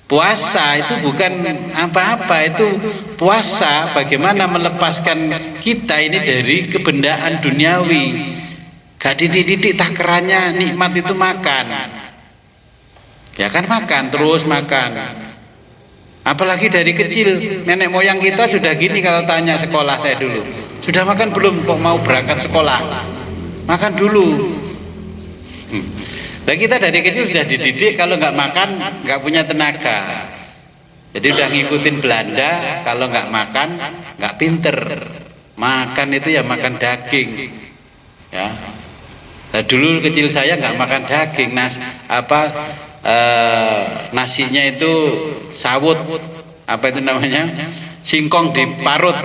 Puasa itu bukan apa-apa, itu puasa bagaimana melepaskan kita ini dari kebendaan duniawi. Gak dididik takarannya, nikmat itu makan. Ya kan makan, terus makan. Apalagi dari kecil, nenek moyang kita sudah gini. Kalau tanya sekolah saya dulu, sudah makan belum, kok mau berangkat sekolah? Makan dulu. Nah, kita dari kecil sudah dididik kalau nggak makan nggak punya tenaga. Jadi udah ngikutin Belanda, kalau nggak makan nggak pinter. Makan itu ya makan daging. Ya. Nah, dulu kecil saya nggak makan daging, nasinya itu sawut, apa itu namanya, singkong diparut,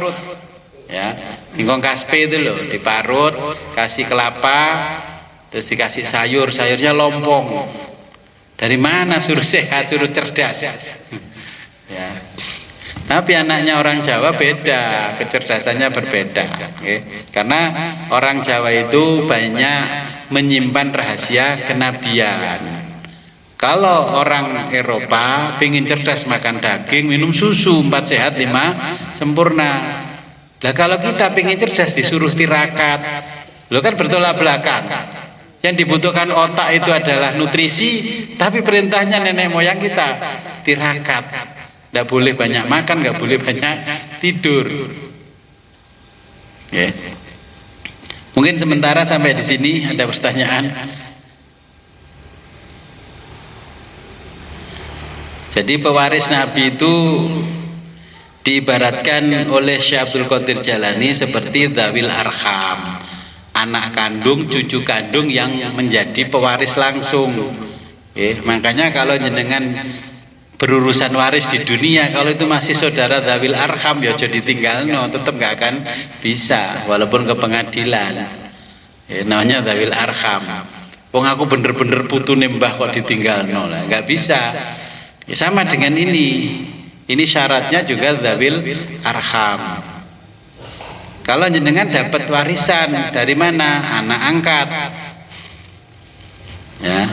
ya, singkong kaspe itu loh, diparut, kasih kelapa, terus dikasih sayur, sayurnya lompong. Dari mana suruh sehat, suruh cerdas? Ya. Tapi anaknya orang Jawa beda, kecerdasannya berbeda, karena orang Jawa itu banyak menyimpan rahasia kenabian. Kalau orang Eropa pengen cerdas, makan daging, minum susu, 4 sehat 5 sempurna. Nah, kalau kita pengen cerdas disuruh tirakat, lo kan bertolak belakang. Yang dibutuhkan otak itu adalah nutrisi, tapi perintahnya nenek moyang kita tirakat. Tidak boleh banyak makan, nggak boleh banyak tidur. Yeah. Mungkin sementara sampai di sini. Ada pertanyaan? Jadi pewaris Nabi itu diibaratkan oleh Syekh Abdul Qadir Jalani seperti Dzawil Arham, anak kandung, cucu kandung yang menjadi pewaris langsung. Makanya kalau jenengan berurusan waris di dunia, kalau itu masih saudara Dzawil Arham, ya jadi tinggalno, tetap nggak akan bisa, walaupun ke pengadilan. Namanya Dzawil Arham. Wong aku bener-bener putune mbah kok ditinggalno, lah nggak bisa. Ya, sama dengan ini syaratnya juga Dzawil Arham. Kalau jenengan dapat warisan dari mana? Anak angkat, ya,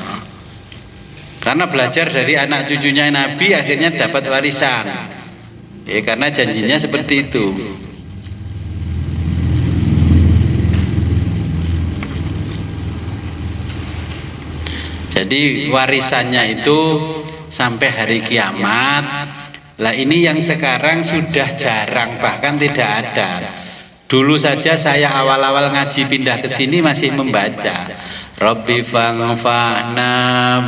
karena belajar dari anak cucunya Nabi, akhirnya dapat warisan, ya, karena janjinya seperti itu. Jadi warisannya itu sampai hari kiamat. Lah ini yang sekarang sudah jarang, bahkan tidak ada. Dulu saja saya awal-awal ngaji pindah ke sini masih membaca Rabbi fangfa'na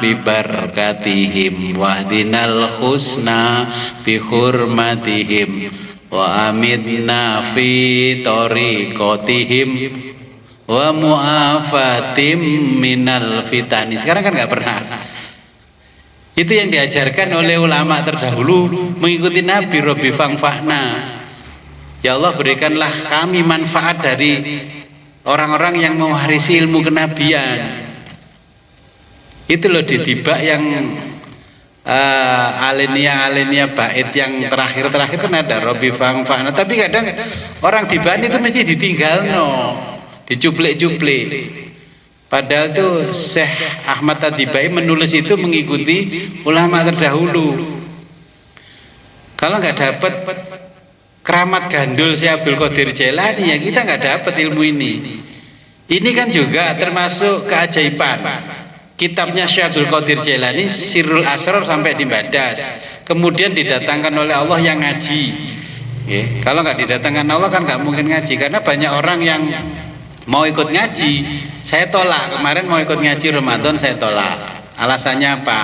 bibarakatihim wahdinal husna bihurmatihim wa amitna fi tariqatihim wa mu'afatim minal fitani. Sekarang kan nggak pernah. Itu yang diajarkan oleh ulama terdahulu mengikuti Nabi. Rabbi fangfa'na, ya Allah berikanlah kami manfaat dari orang-orang yang mewarisi ilmu kenabian. Itu loh ditibak yang alenia bait yang terakhir kan ada Rabbi fangfa'na. Tapi kadang orang tibaan itu mesti ditinggal dicuplik-cuplik. Padahal tuh Syekh Ahmad Tadibai menulis itu mengikuti ulama terdahulu. Kalau nggak dapat keramat gandul Syekh Abdul Qadir Jailani, ya kita nggak dapat ilmu ini. Ini kan juga termasuk keajaiban. Kitabnya Syekh Abdul Qadir Jailani Sirrul Asrar sampai di Badas, kemudian didatangkan oleh Allah yang ngaji. Kalau nggak didatangkan Allah kan nggak mungkin ngaji, karena banyak orang yang mau ikut ngaji, saya tolak. Kemarin mau ikut ngaji Ramadan saya tolak. Alasannya apa?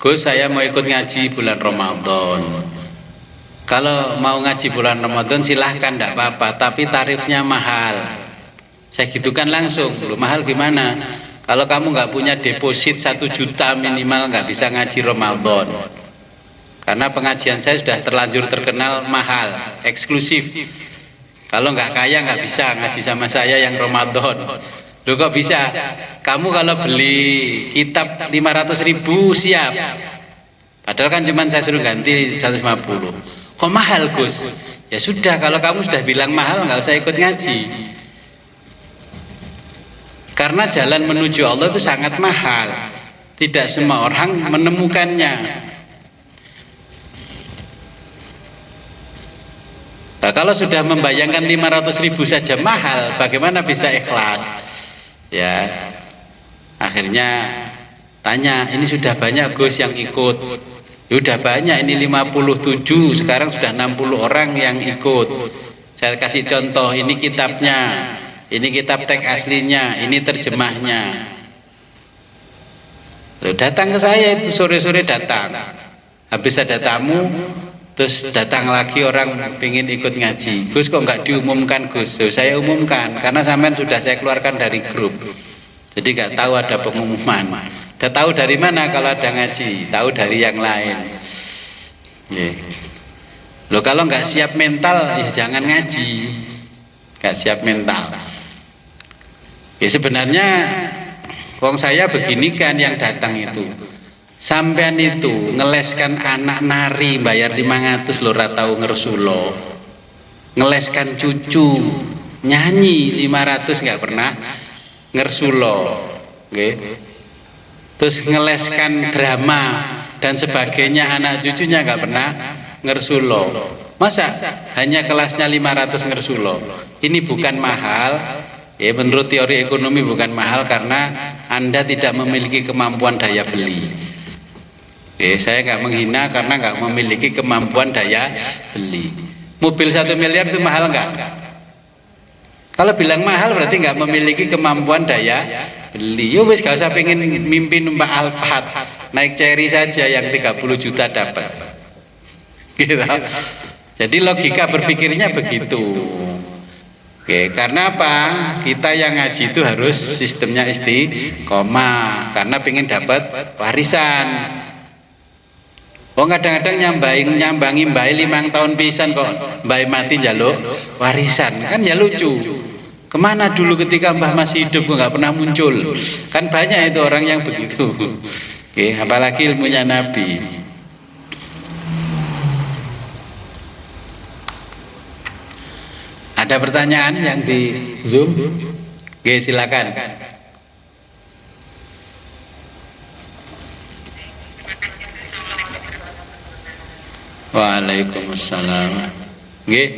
Gus, saya mau ikut ngaji bulan Ramadan. Kalau mau ngaji bulan Ramadan silahkan, tidak apa-apa, tapi tarifnya mahal. Saya gitukan langsung. Loh, mahal gimana? Kalau kamu nggak punya deposit 1 juta minimal nggak bisa ngaji Ramadan. Karena pengajian saya sudah terlanjur terkenal mahal, eksklusif. Kalau nggak kaya nggak bisa ngaji sama saya yang Ramadan. Loh kok bisa? Kamu kalau beli kitab 500.000 siap. Padahal kan cuma saya suruh ganti 150. Kok mahal Gus? Ya sudah, kalau kamu sudah bilang mahal nggak usah ikut ngaji. Karena jalan menuju Allah itu sangat mahal. Tidak semua orang menemukannya. Nah, kalau sudah membayangkan 500.000 saja mahal, bagaimana bisa ikhlas? Ya, akhirnya tanya, ini sudah banyak Gus yang ikut. Ya udah banyak, ini 57, sekarang sudah 60 orang yang ikut. Saya kasih contoh, ini kitabnya, ini kitab teks aslinya, ini terjemahnya. Loh, datang ke saya itu sore-sore datang. Habis ada tamu, terus datang lagi orang pengen ikut ngaji. Gus, kok nggak diumumkan Gus? So, saya umumkan karena sampean sudah saya keluarkan dari grup, jadi nggak tahu ada pengumuman. Udah tahu dari mana kalau ada ngaji? Tahu dari yang lain. Loh, kalau nggak siap mental ya jangan ngaji. Nggak siap mental. Ya sebenarnya wong saya begini kan yang datang itu. Sampean itu ngeleskan anak nari bayar 500 lho, ora tau ngersulo. Ngeleskan cucu nyanyi 500 nggak pernah ngersulo. Nggih. Terus ngeleskan drama dan sebagainya anak cucunya nggak pernah ngersulo. Masa hanya kelasnya 500 ngersulo? Ini bukan mahal. Ya, menurut teori ekonomi bukan mahal karena Anda tidak memiliki kemampuan daya beli. Saya nggak menghina karena nggak memiliki kemampuan daya beli. Mobil 1 miliar itu mahal nggak? Kalau bilang mahal berarti nggak memiliki kemampuan daya beli. Yo wis gak usah pengen mimpi numpak Alphard, naik Cherry saja yang 30 juta dapat. Gitu. Jadi logika berpikirnya begitu. Karena apa? Kita yang ngaji itu harus sistemnya istiqomah karena pengen dapat warisan. Oh, kadang-kadang nyambangi mbak 5 tahun pisan kok mbak mati jaluk warisan, kan ya lucu. Kemana dulu ketika mbah masih hidup kok nggak pernah muncul? Kan banyak itu orang yang begitu. Apalagi ilmunya Nabi. Ada pertanyaan yang di Zoom? Silakan. Waalaikumsalam. Nggih.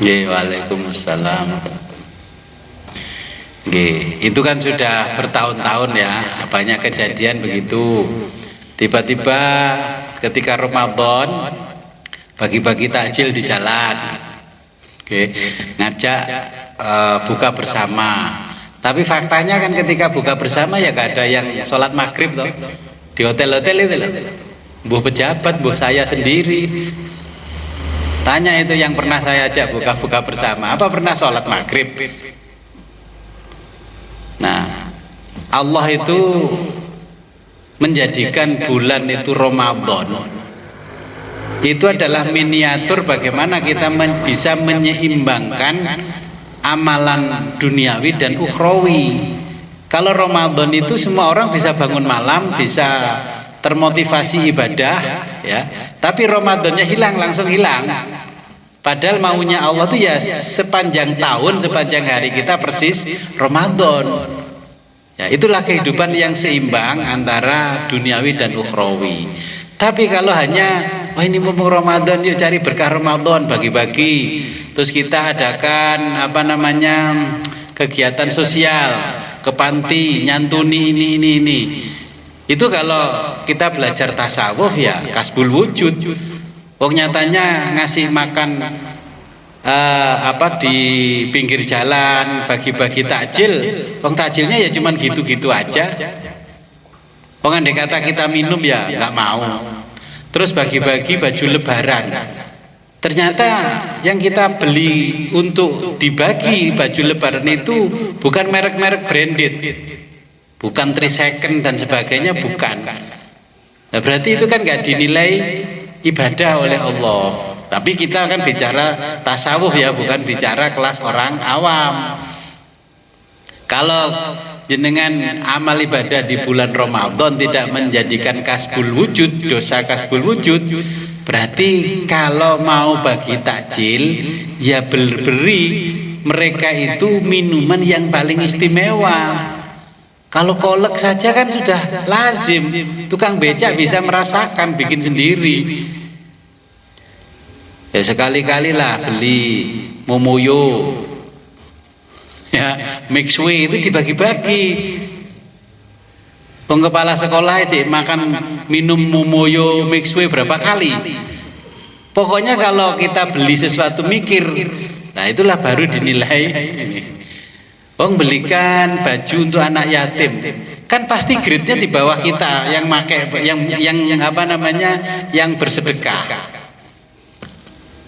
Nggih, waalaikumsalam. Nggih, itu kan sudah bertahun-tahun ya, banyak kejadian begitu. Tiba-tiba ketika Ramadan bagi-bagi takjil di jalan. Oke, ngajak buka bersama. Tapi faktanya kan ketika buka bersama ya gak ada yang sholat maghrib loh. Di hotel-hotel itu loh. Mbuh pejabat, mbuh saya sendiri. Tanya itu yang pernah saya ajak buka-buka bersama, apa pernah sholat maghrib? Nah, Allah itu menjadikan bulan itu Ramadan. Itu adalah miniatur bagaimana kita bisa menyeimbangkan amalan duniawi dan ukhrawi. Kalau Ramadan itu semua orang bisa bangun malam, bisa termotivasi ibadah, ya. Tapi Ramadannya hilang, langsung hilang. Padahal maunya Allah itu ya sepanjang tahun, sepanjang hari kita persis Ramadan. Ya, itulah kehidupan yang seimbang antara duniawi dan ukhrawi. Tapi kalau hanya wah ini mumpung Ramadan, yuk cari berkah Ramadan, bagi-bagi. Terus kita adakan kegiatan sosial, ke panti, nyantuni ini. Itu kalau kita belajar tasawuf ya kasbul wujud. Wong nyatanya ngasih makan di pinggir jalan, bagi-bagi takjil. Wong takjilnya ya cuman gitu-gitu aja. Wong andai kata kita minum ya nggak mau. Terus bagi-bagi baju lebaran. Ternyata yang kita beli untuk dibagi baju lebaran itu bukan merek-merek branded, bukan 3 second dan sebagainya, bukan. Nah, berarti itu kan nggak dinilai ibadah oleh Allah. Tapi kita kan bicara tasawuf ya, bukan bicara kelas orang awam. Kalau jenengan amal ibadah di bulan Ramadan tidak menjadikan kasbul wujud, dosa kasbul wujud, berarti kalau mau bagi takjil ya beri mereka itu minuman yang paling istimewa. Kalau kolek saja kan sudah lazim, tukang becak bisa merasakan, bikin sendiri. Ya sekali-kali lah beli momoyo, ya mixway itu dibagi-bagi. Kepala sekolah aja makan minum momoyo mixway berapa kali. Pokoknya kalau kita beli sesuatu mikir, nah itulah baru dinilai ini. Wong belikan baju untuk anak yatim, kan pasti grade-nya di bawah kita yang yang bersedekah.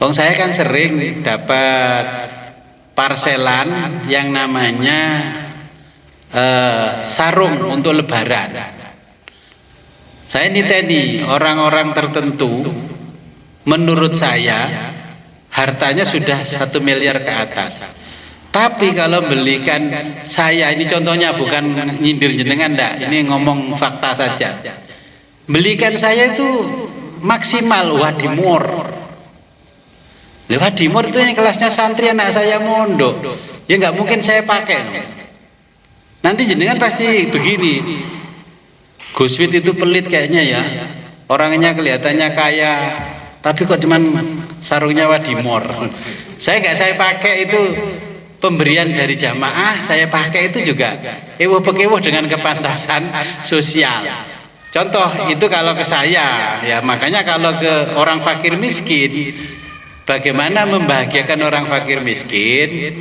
Wong saya kan sering dapat parselan yang namanya sarung untuk lebaran. Saya niteni orang-orang tertentu, menurut saya hartanya sudah 1 miliar ke atas. Tapi kalau belikan saya, ini contohnya bukan nyindir jenengan ndak, ini ngomong fakta saja. Belikan saya itu maksimal wadimor. Wadimor itu yang kelasnya santri anak saya mondok. Ya nggak mungkin saya pakai. Nanti jenengan pasti begini. Guswit itu pelit kayaknya ya. Orangnya kelihatannya kaya, tapi kok cuman sarungnya wadimor. Saya pakai itu. Pemberian dari jamaah saya pakai itu juga ewoh-pekewoh dengan kepantasan sosial. Contoh itu kalau ke saya, ya makanya kalau ke orang fakir miskin, bagaimana membahagiakan orang fakir miskin?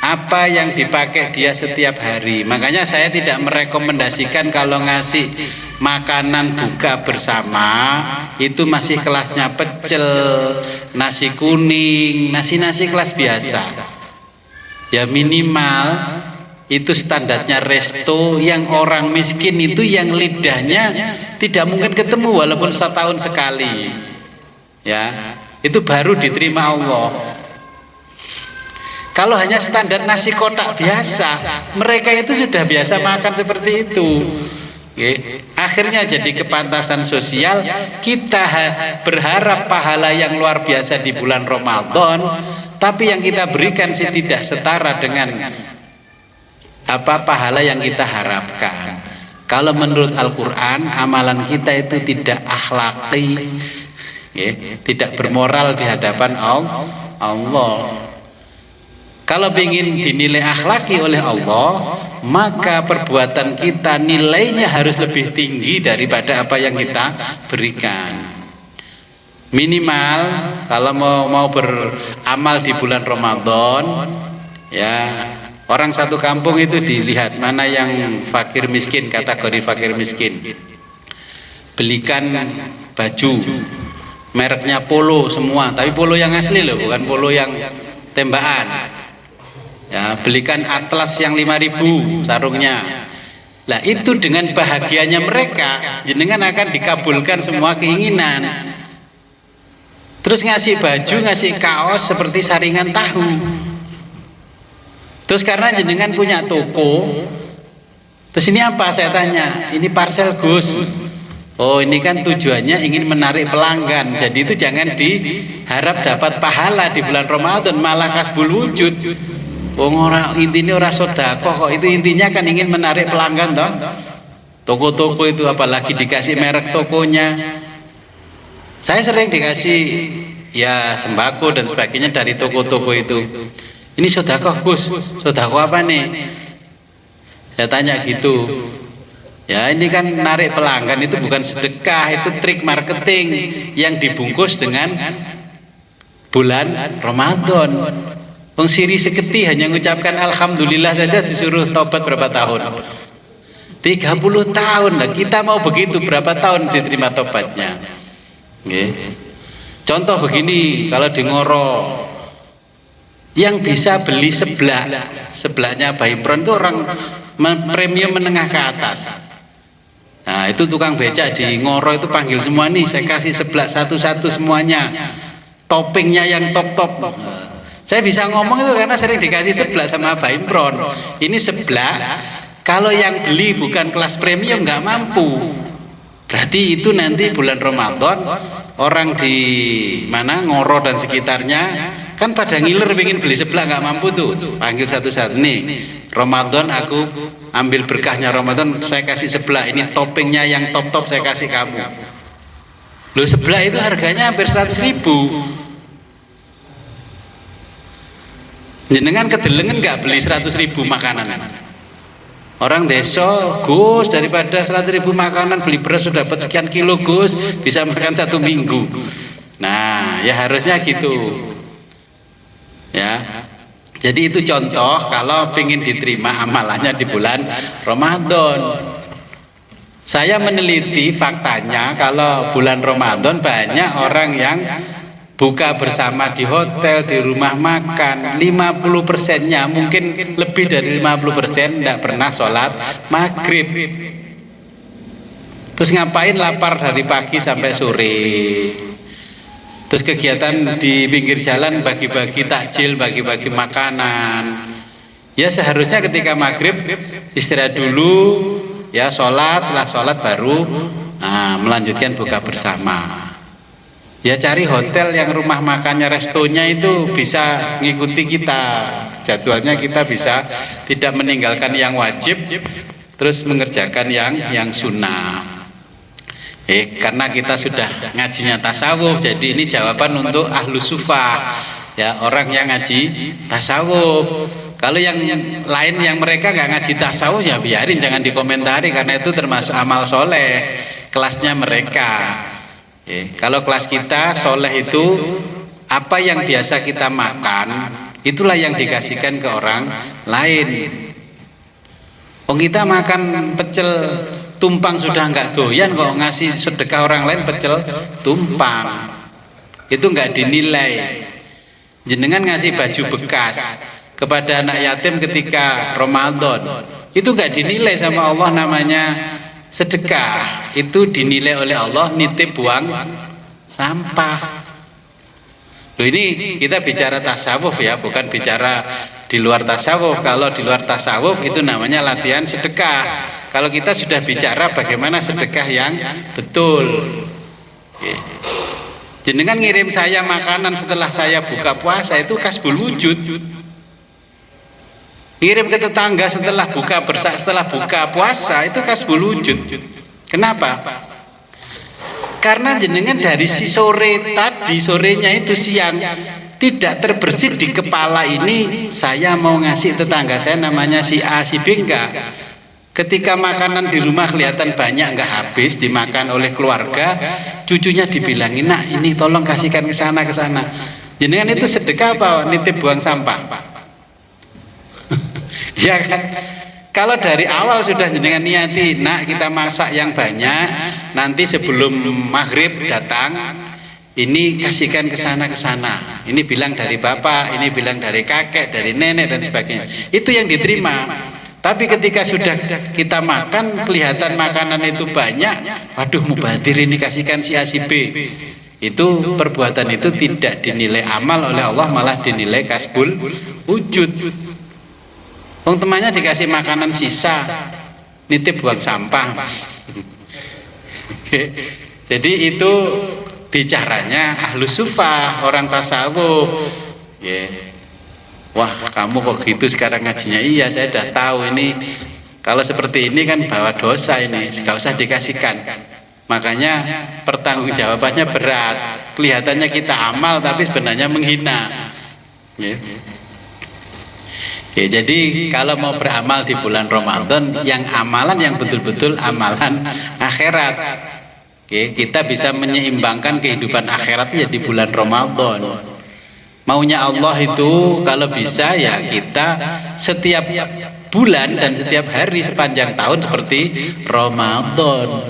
Apa yang dipakai dia setiap hari? Makanya saya tidak merekomendasikan kalau ngasih makanan buka bersama itu masih kelasnya pecel, nasi kuning, nasi kelas biasa. Ya minimal itu standarnya resto yang orang miskin itu yang lidahnya tidak mungkin ketemu walaupun setahun sekali. Ya, itu baru diterima Allah. Kalau hanya standar nasi kotak biasa, mereka itu sudah biasa makan seperti itu. Akhirnya jadi kepantasan sosial. Kita berharap pahala yang luar biasa di bulan Ramadan, tapi yang kita berikan sih tidak setara dengan pahala yang kita harapkan. Kalau menurut Al-Quran, amalan kita itu tidak akhlaki, tidak bermoral di hadapan Allah. Kalau ingin dinilai akhlaki oleh Allah, maka perbuatan kita nilainya harus lebih tinggi daripada apa yang kita berikan. Minimal kalau mau beramal di bulan Ramadan, ya, orang satu kampung itu dilihat mana yang fakir miskin, kategori fakir miskin. Belikan baju mereknya Polo semua, tapi Polo yang asli loh, bukan Polo yang tembakan. Ya, belikan atlas yang 5.000 sarungnya. Lah itu dengan bahagianya mereka, jenengan akan dikabulkan semua keinginan. Terus ngasih baju, ngasih kaos seperti saringan tahu. Terus karena jenengan punya toko, terus ini apa saya tanya? Ini parcel Gus. Oh, ini kan tujuannya ingin menarik pelanggan. Jadi itu jangan diharap dapat pahala di bulan Ramadan, malah kasbul wujud. Intinya ora sedekah kok, itu intinya kan ingin menarik pelanggan toh. Toko-toko itu apalagi dikasih merek tokonya. Saya sering dikasih ya sembako dan sebagainya dari toko-toko itu. Ini sedekah Gus, sedekah apa nih? Saya tanya gitu. Ya ini kan narik pelanggan, itu bukan sedekah, itu trik marketing yang dibungkus dengan bulan Ramadan. Wong siri seketi hanya mengucapkan alhamdulillah saja disuruh tobat berapa tahun? 30 tahun. Nah, kita mau begitu berapa tahun diterima tobatnya? Okay. Contoh begini, kalau di Ngoro yang bisa beli sebelahnya Mbah Imron itu orang premium menengah ke atas. Nah itu tukang beca di Ngoro itu panggil semua nih, saya kasih sebelah satu-satu semuanya, toppingnya yang top-top. Saya bisa ngomong itu karena sering dikasih sebelah sama Mbah Imron. Ini sebelah, kalau yang beli bukan kelas premium nggak mampu. Berarti itu nanti bulan Ramadan orang di mana Ngoro dan sekitarnya kan pada ngiler pengen beli sebelah nggak mampu tuh, panggil satu-satu nih. Ramadan aku ambil berkahnya Ramadan, saya kasih sebelah, ini toppingnya yang top-top saya kasih kamu. Loh sebelah itu harganya hampir 100.000. Jenengan kedelengan nggak beli 100.000 makanan? Orang desa, Gus, daripada 100.000 makanan beli beras sudah dapat sekian kilo Gus, bisa makan 1 minggu. Nah ya harusnya gitu ya. Jadi itu contoh kalau ingin diterima amalannya di bulan Ramadan. Saya meneliti faktanya kalau bulan Ramadan banyak orang yang buka bersama di hotel, di rumah makan. 50%-nya mungkin lebih dari 50% tidak pernah sholat maghrib. Terus ngapain lapar dari pagi sampai sore? Terus kegiatan di pinggir jalan bagi-bagi takjil, bagi-bagi makanan. Ya seharusnya ketika maghrib istirahat dulu, ya sholat, setelah sholat baru melanjutkan buka bersama. Ya cari hotel yang rumah makannya, restonya itu bisa ngikuti kita, jadwalnya kita bisa tidak meninggalkan yang wajib, terus mengerjakan yang sunnah. Karena kita sudah ngajinya tasawuf, jadi ini jawaban untuk ahlu sufah, ya orang yang ngaji tasawuf. Kalau yang lain yang mereka nggak ngaji tasawuf ya biarin, jangan dikomentari karena itu termasuk amal soleh, kelasnya mereka. Kalau kelas kita soleh itu apa yang biasa kita makan, itulah yang dikasihkan ke orang lain. Oh kita makan pecel tumpang sudah nggak doyan kok ngasih sedekah orang lain pecel tumpang, itu nggak dinilai. Jenengan ngasih baju bekas kepada anak yatim ketika Ramadan, itu nggak dinilai sama Allah, namanya sedekah. Itu dinilai oleh Allah nitip buang sampah. Loh ini kita bicara tasawuf ya, bukan bicara di luar tasawuf. Kalau di luar tasawuf itu namanya latihan sedekah. Kalau kita sudah bicara bagaimana sedekah yang betul. Jenengan ngirim saya makanan setelah saya buka puasa itu kasbul wujud. Ngirim ke tetangga setelah buka puasa itu kasbul wujud. Kenapa? Karena jenengan dari si sore tadi, sorenya itu siang, tidak terbersit di kepala ini, saya mau ngasih tetangga saya namanya si A si B, enggak. Ketika makanan di rumah kelihatan banyak nggak habis dimakan oleh keluarga, cucunya dibilangin, nah ini tolong kasihkan ke sana ke sana. Jenengan itu sedekah apa nitip buang sampah? Ya kan? Kalau dari awal sudah jenengan niati, nak kita masak yang banyak, nanti sebelum maghrib datang, ini kasihkan ke sana ke sana. Ini bilang dari bapak, ini bilang dari kakek, dari nenek dan sebagainya. Itu yang diterima. Tapi ketika sudah kita makan, kelihatan makanan itu banyak, waduh mubazir ini kasihkan si A si B. Itu perbuatan itu tidak dinilai amal oleh Allah, malah dinilai kasbul wujud. Wong temannya dikasih makanan sisa, nitip buang sampah. Jadi itu bicaranya ahlu sufah, orang tasawuf. Wah kamu kok gitu sekarang ngajinya? Iya saya udah tahu ini kalau seperti ini kan bawa dosa ini, gak usah dikasihkan. Makanya pertanggungjawabannya berat. Kelihatannya kita amal tapi sebenarnya menghina. Ya, jadi kalau mau beramal di bulan Ramadan, yang amalan yang betul-betul amalan akhirat. Kita bisa menyeimbangkan kehidupan akhirat ya di bulan Ramadan. Maunya Allah itu kalau bisa ya kita setiap bulan dan setiap hari sepanjang tahun seperti Ramadan.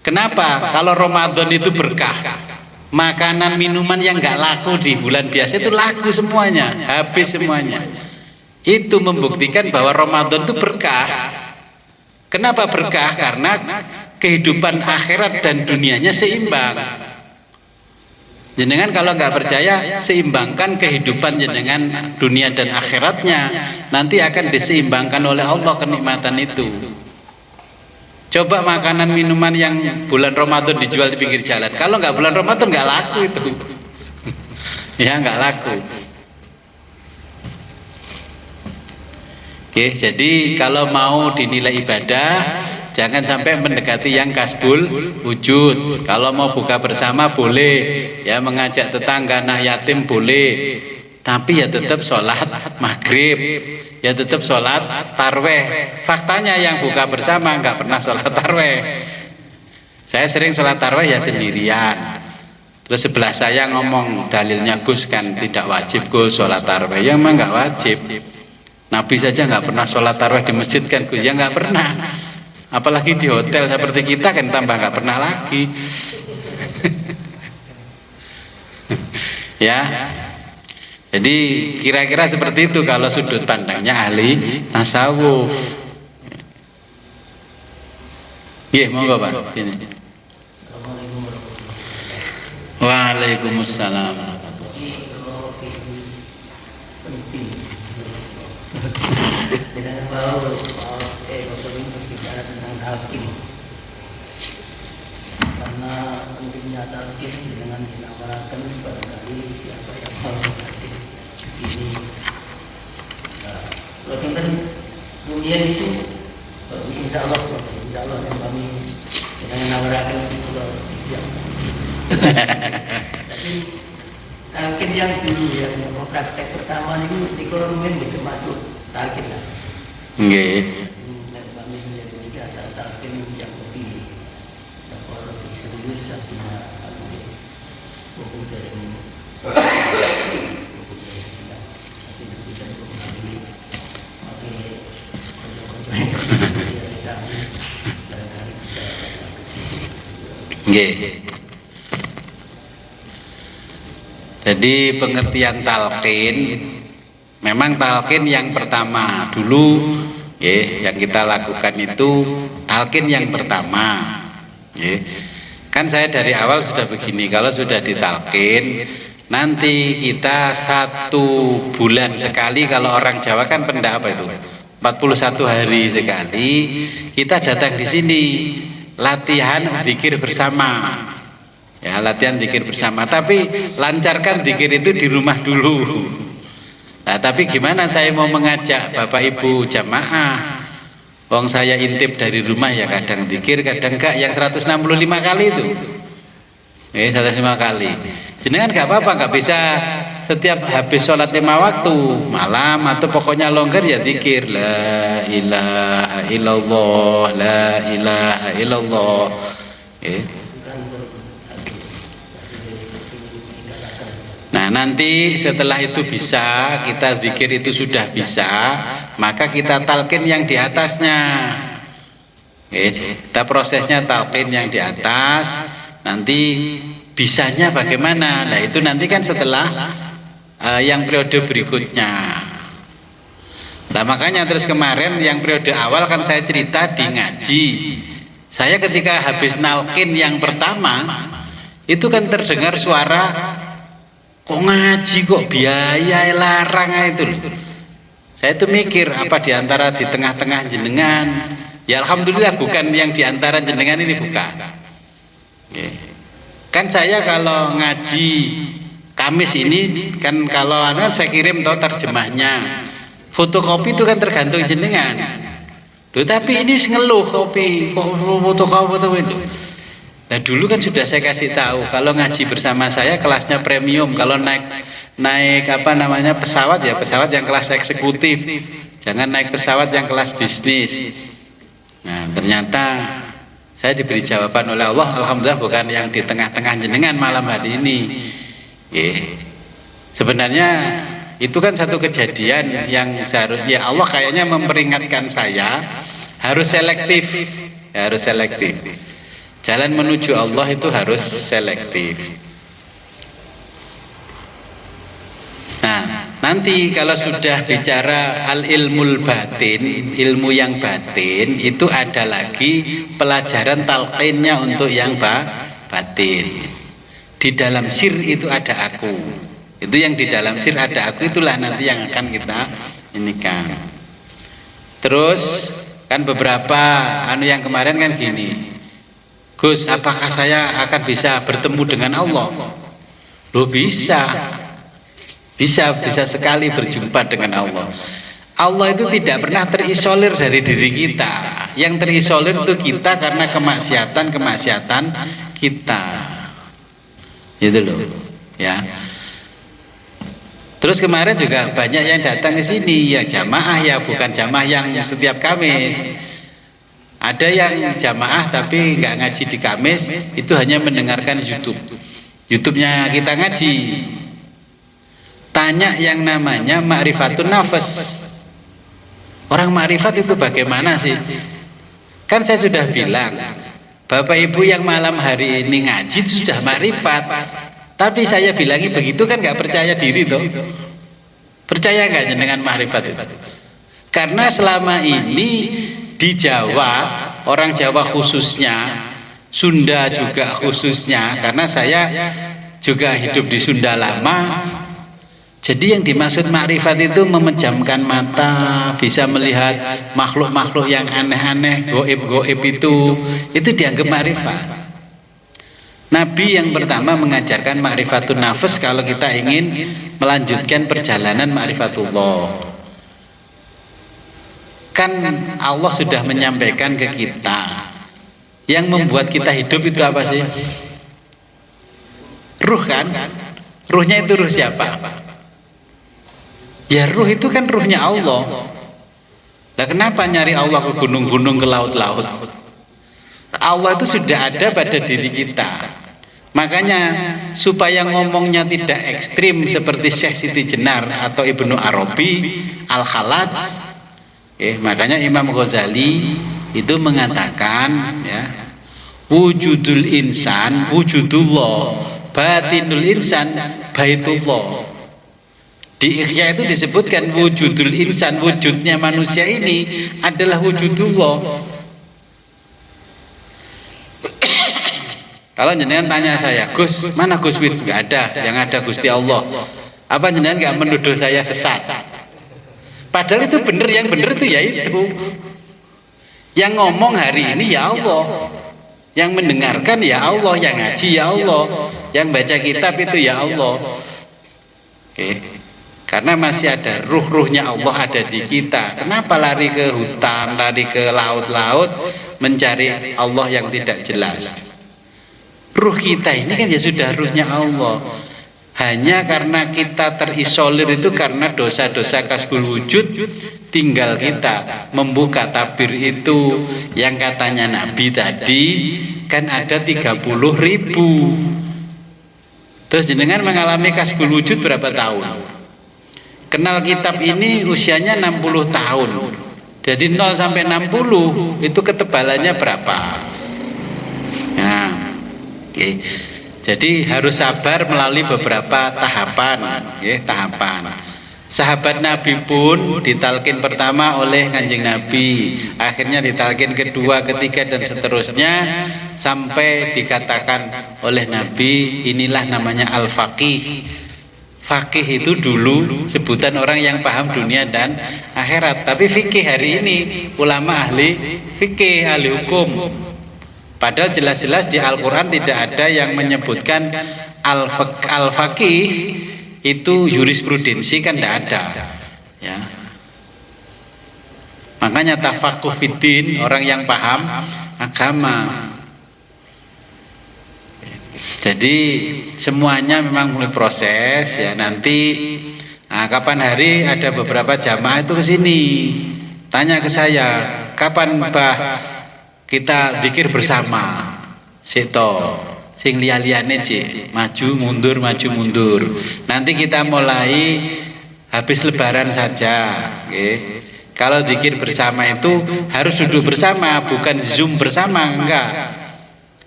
Kenapa? Kalau Ramadan itu berkah, makanan minuman yang nggak laku di bulan biasa itu laku semuanya, habis semuanya. Itu membuktikan bahwa Ramadan itu berkah. Kenapa berkah? Karena kehidupan akhirat dan dunianya seimbang. Jenengan kalau nggak percaya, seimbangkan kehidupan jenengan dunia dan akhiratnya, nanti akan diseimbangkan oleh Allah kenikmatan itu. Coba makanan minuman yang bulan Ramadan dijual di pinggir jalan, kalau nggak bulan Ramadan nggak laku itu. Ya nggak laku. Oke, jadi kalau mau dinilai ibadah, jangan sampai mendekati yang kasbul wujud. Kalau mau buka bersama boleh, ya mengajak tetangga anak yatim boleh, tapi ya tetap sholat maghrib, ya tetap sholat tarweh. Faktanya yang buka bersama nggak pernah sholat tarweh. Saya sering sholat tarweh ya sendirian. Terus sebelah saya ngomong dalilnya Gus kan tidak wajib Gus sholat tarweh, ya emang nggak wajib. Nabi saja nggak pernah sholat tarawih di masjid kan Gus, ya nggak pernah. Apalagi di hotel seperti kita kan tambah nggak pernah lagi. Ya, jadi kira-kira seperti itu kalau sudut pandangnya ahli tasawuf. Iya, monggo Pak. Sini. Waalaikumsalam. Dengan baru berbicara tentang talqin, karena pentingnya talqin dengan dinawarkan barangkali siapa yang mau hadir di sini. Kalau kita dunia itu, insya Allah yang kami dengan menawarkan itu sudah siap. Tapi talqin yang dulu yang mau praktek pertama itu di Kolomen itu masuk talqin lah. Nggih. Kami menjadi talqin yang lebih serius artinya buku dari Nggih. Jadi pengertian talqin, memang talqin yang pertama dulu yang kita lakukan itu talqin yang pertama. Kan saya dari awal sudah begini, kalau sudah ditalqin nanti kita 1 bulan sekali, kalau orang Jawa kan pendak apa itu 41 hari sekali kita datang di sini latihan zikir bersama. Ya, latihan zikir bersama, tapi lancarkan zikir itu di rumah dulu. Nah, tapi gimana saya mau mengajak Bapak Ibu jamaah? Wong saya intip dari rumah ya kadang zikir, kadang enggak, yang 165 kali itu. 105 kali. Jenengan enggak apa-apa, enggak bisa setiap habis sholat 5 waktu malam atau pokoknya longgar ya zikir la ilaha illallah, la ilaha illallah. Nah nanti setelah itu bisa, kita zikir itu sudah bisa, maka kita talqin yang di atasnya. Kita prosesnya talqin yang di atas. Nanti bisanya bagaimana? Nah itu nanti kan setelah yang periode berikutnya. Nah makanya terus kemarin yang periode awal kan saya cerita di ngaji. Saya ketika habis nalkin yang pertama itu kan terdengar suara, kok ngaji kok biaya larang itu loh. Saya itu mikir apa diantara di tengah-tengah jenengan. Ya alhamdulillah bukan yang diantara jenengan ini, bukan. Kan saya kalau ngaji Kamis ini kan kalau saya kirim tau terjemahnya, fotokopi itu kan tergantung jenengan. Loh, tapi ini ngeluh kopi kok fotokopi itu. Nah dulu kan sudah saya kasih tahu kalau ngaji bersama saya kelasnya premium, kalau naik apa namanya pesawat ya pesawat yang kelas eksekutif, jangan naik pesawat yang kelas bisnis. Nah ternyata saya diberi jawaban oleh Allah, alhamdulillah bukan yang di tengah-tengah jenengan malam hari ini. Sebenarnya itu kan satu kejadian yang seharusnya Allah kayaknya memperingatkan saya harus selektif, harus selektif. Jalan menuju Allah itu harus selektif. Nah, nanti kalau sudah bicara al-ilmul batin, ilmu yang batin, itu ada lagi pelajaran talqinnya untuk yang batin. Di dalam sir itu ada aku. Itu yang di dalam sir ada aku, itulah nanti yang akan kita inikan. Terus kan beberapa yang kemarin kan gini, Gus, apakah saya akan bisa bertemu dengan Allah? Loh bisa sekali berjumpa dengan Allah. Allah itu tidak pernah terisolir dari diri kita. Yang terisolir itu kita karena kemaksiatan kita. Itu loh, ya. Terus kemarin juga banyak yang datang ke sini, ya jamaah ya, bukan jamaah yang setiap Kamis. Ada yang jamaah tapi nggak ngaji di Kamis, itu hanya mendengarkan YouTube-nya kita ngaji. Tanya yang namanya ma'rifatun nafas. Orang ma'rifat itu bagaimana sih? Kan saya sudah bilang, Bapak Ibu yang malam hari ini ngaji itu sudah ma'rifat. Tapi saya bilangi begitu kan nggak percaya diri toh. Percaya nggak dengan ma'rifat itu? Karena selama ini di Jawa, orang Jawa khususnya, Sunda juga khususnya, karena saya juga hidup di Sunda lama. Jadi yang dimaksud makrifat itu memejamkan mata, bisa melihat makhluk-makhluk yang aneh-aneh, goib-goib itu dianggap makrifat. Nabi yang pertama mengajarkan makrifatun nafas kalau kita ingin melanjutkan perjalanan makrifatullah. Kan Allah sudah menyampaikan ke kita, yang membuat kita hidup itu apa sih? Ruh kan? Ruhnya itu ruh siapa? Ya ruh itu kan ruhnya Allah. Nah kenapa nyari Allah ke gunung-gunung, ke laut-laut? Allah itu sudah ada pada diri kita. Makanya supaya ngomongnya tidak ekstrim seperti Syekh Siti Jenar atau Ibnu Arabi Al-Khalaj, makanya Imam Ghazali itu mengatakan ya, wujudul insan wujudullah, batinul insan baitullah. Di Ikhya itu disebutkan wujudul insan, wujudnya manusia ini adalah wujudullah. Kalau jenengan tanya saya, Gus, mana Gus Wid? Enggak ada, yang ada Gusti Allah. Apa jenengan enggak menuduh saya sesat? Padahal itu benar, yang benar itu ya itu. Yang ngomong hari ini ya Allah, yang mendengarkan ya Allah, yang ngaji ya Allah, yang baca kitab itu ya Allah. Karena masih ada ruh-ruhnya Allah ada di kita. Kenapa lari ke hutan, lari ke laut-laut mencari Allah yang tidak jelas? Ruh kita ini kan ya sudah ruhnya Allah. Hanya karena kita terisolir itu karena dosa-dosa kasbul wujud, tinggal kita membuka tabir itu yang katanya Nabi tadi kan ada 30.000. Terus jenengan mengalami kasbul wujud berapa tahun? Kenal kitab ini usianya 60 tahun. Jadi 0 sampai 60 itu ketebalannya berapa? Nah, okay. Jadi harus sabar melalui beberapa tahapan, tahapan. Sahabat Nabi pun ditalkin pertama oleh Kanjeng Nabi, akhirnya ditalkin kedua, ketiga dan seterusnya sampai dikatakan oleh Nabi, inilah namanya al-faqih. Faqih itu dulu sebutan orang yang paham dunia dan akhirat, tapi fikih hari ini ulama ahli fikih, ahli hukum. Padahal jelas-jelas di Al-Quran tidak ada yang menyebutkan al-faqih itu jurisprudensi, kan tidak ada. Ya. Makanya tafaqquh fiddin, orang yang paham agama. Jadi semuanya memang mulai proses ya. Nanti kapan hari ada beberapa jamaah itu ke sini, tanya ke saya, kapan Mbah kita zikir bersama, sito sing liya-liyane cik maju mundur. Nanti kita mulai habis lebaran saja, okay. Kalau zikir bersama itu harus duduk bersama, bukan zoom bersama, enggak.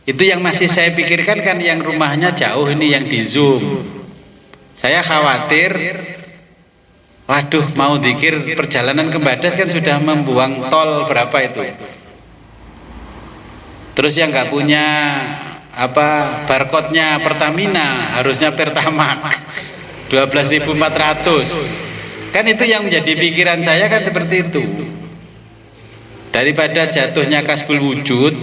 Itu yang masih saya pikirkan kan yang rumahnya jauh ini yang di zoom. Saya khawatir, waduh mau zikir perjalanan ke Badas kan sudah membuang tol berapa itu. Terus yang nggak punya barcode-nya Pertamina harusnya Pertamax 12.400. Kan itu yang menjadi pikiran saya kan seperti itu. Daripada jatuhnya kasbul wujud,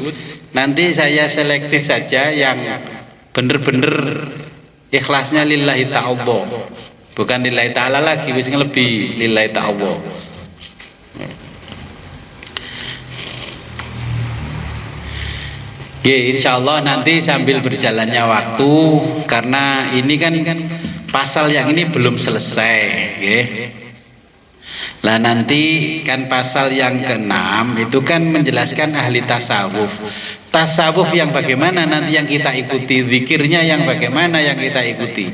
nanti saya selektif saja yang bener-bener ikhlasnya lillahi ta'ala. Bukan lillahi ta'ala lagi, wis lebih lillahi ta'ala. Ya, insya Allah nanti sambil berjalannya waktu, karena ini kan pasal yang ini belum selesai, ya. Nah nanti kan pasal yang ke-6 itu kan menjelaskan ahli tasawuf. Tasawuf yang bagaimana nanti yang kita ikuti, zikirnya yang bagaimana yang kita ikuti.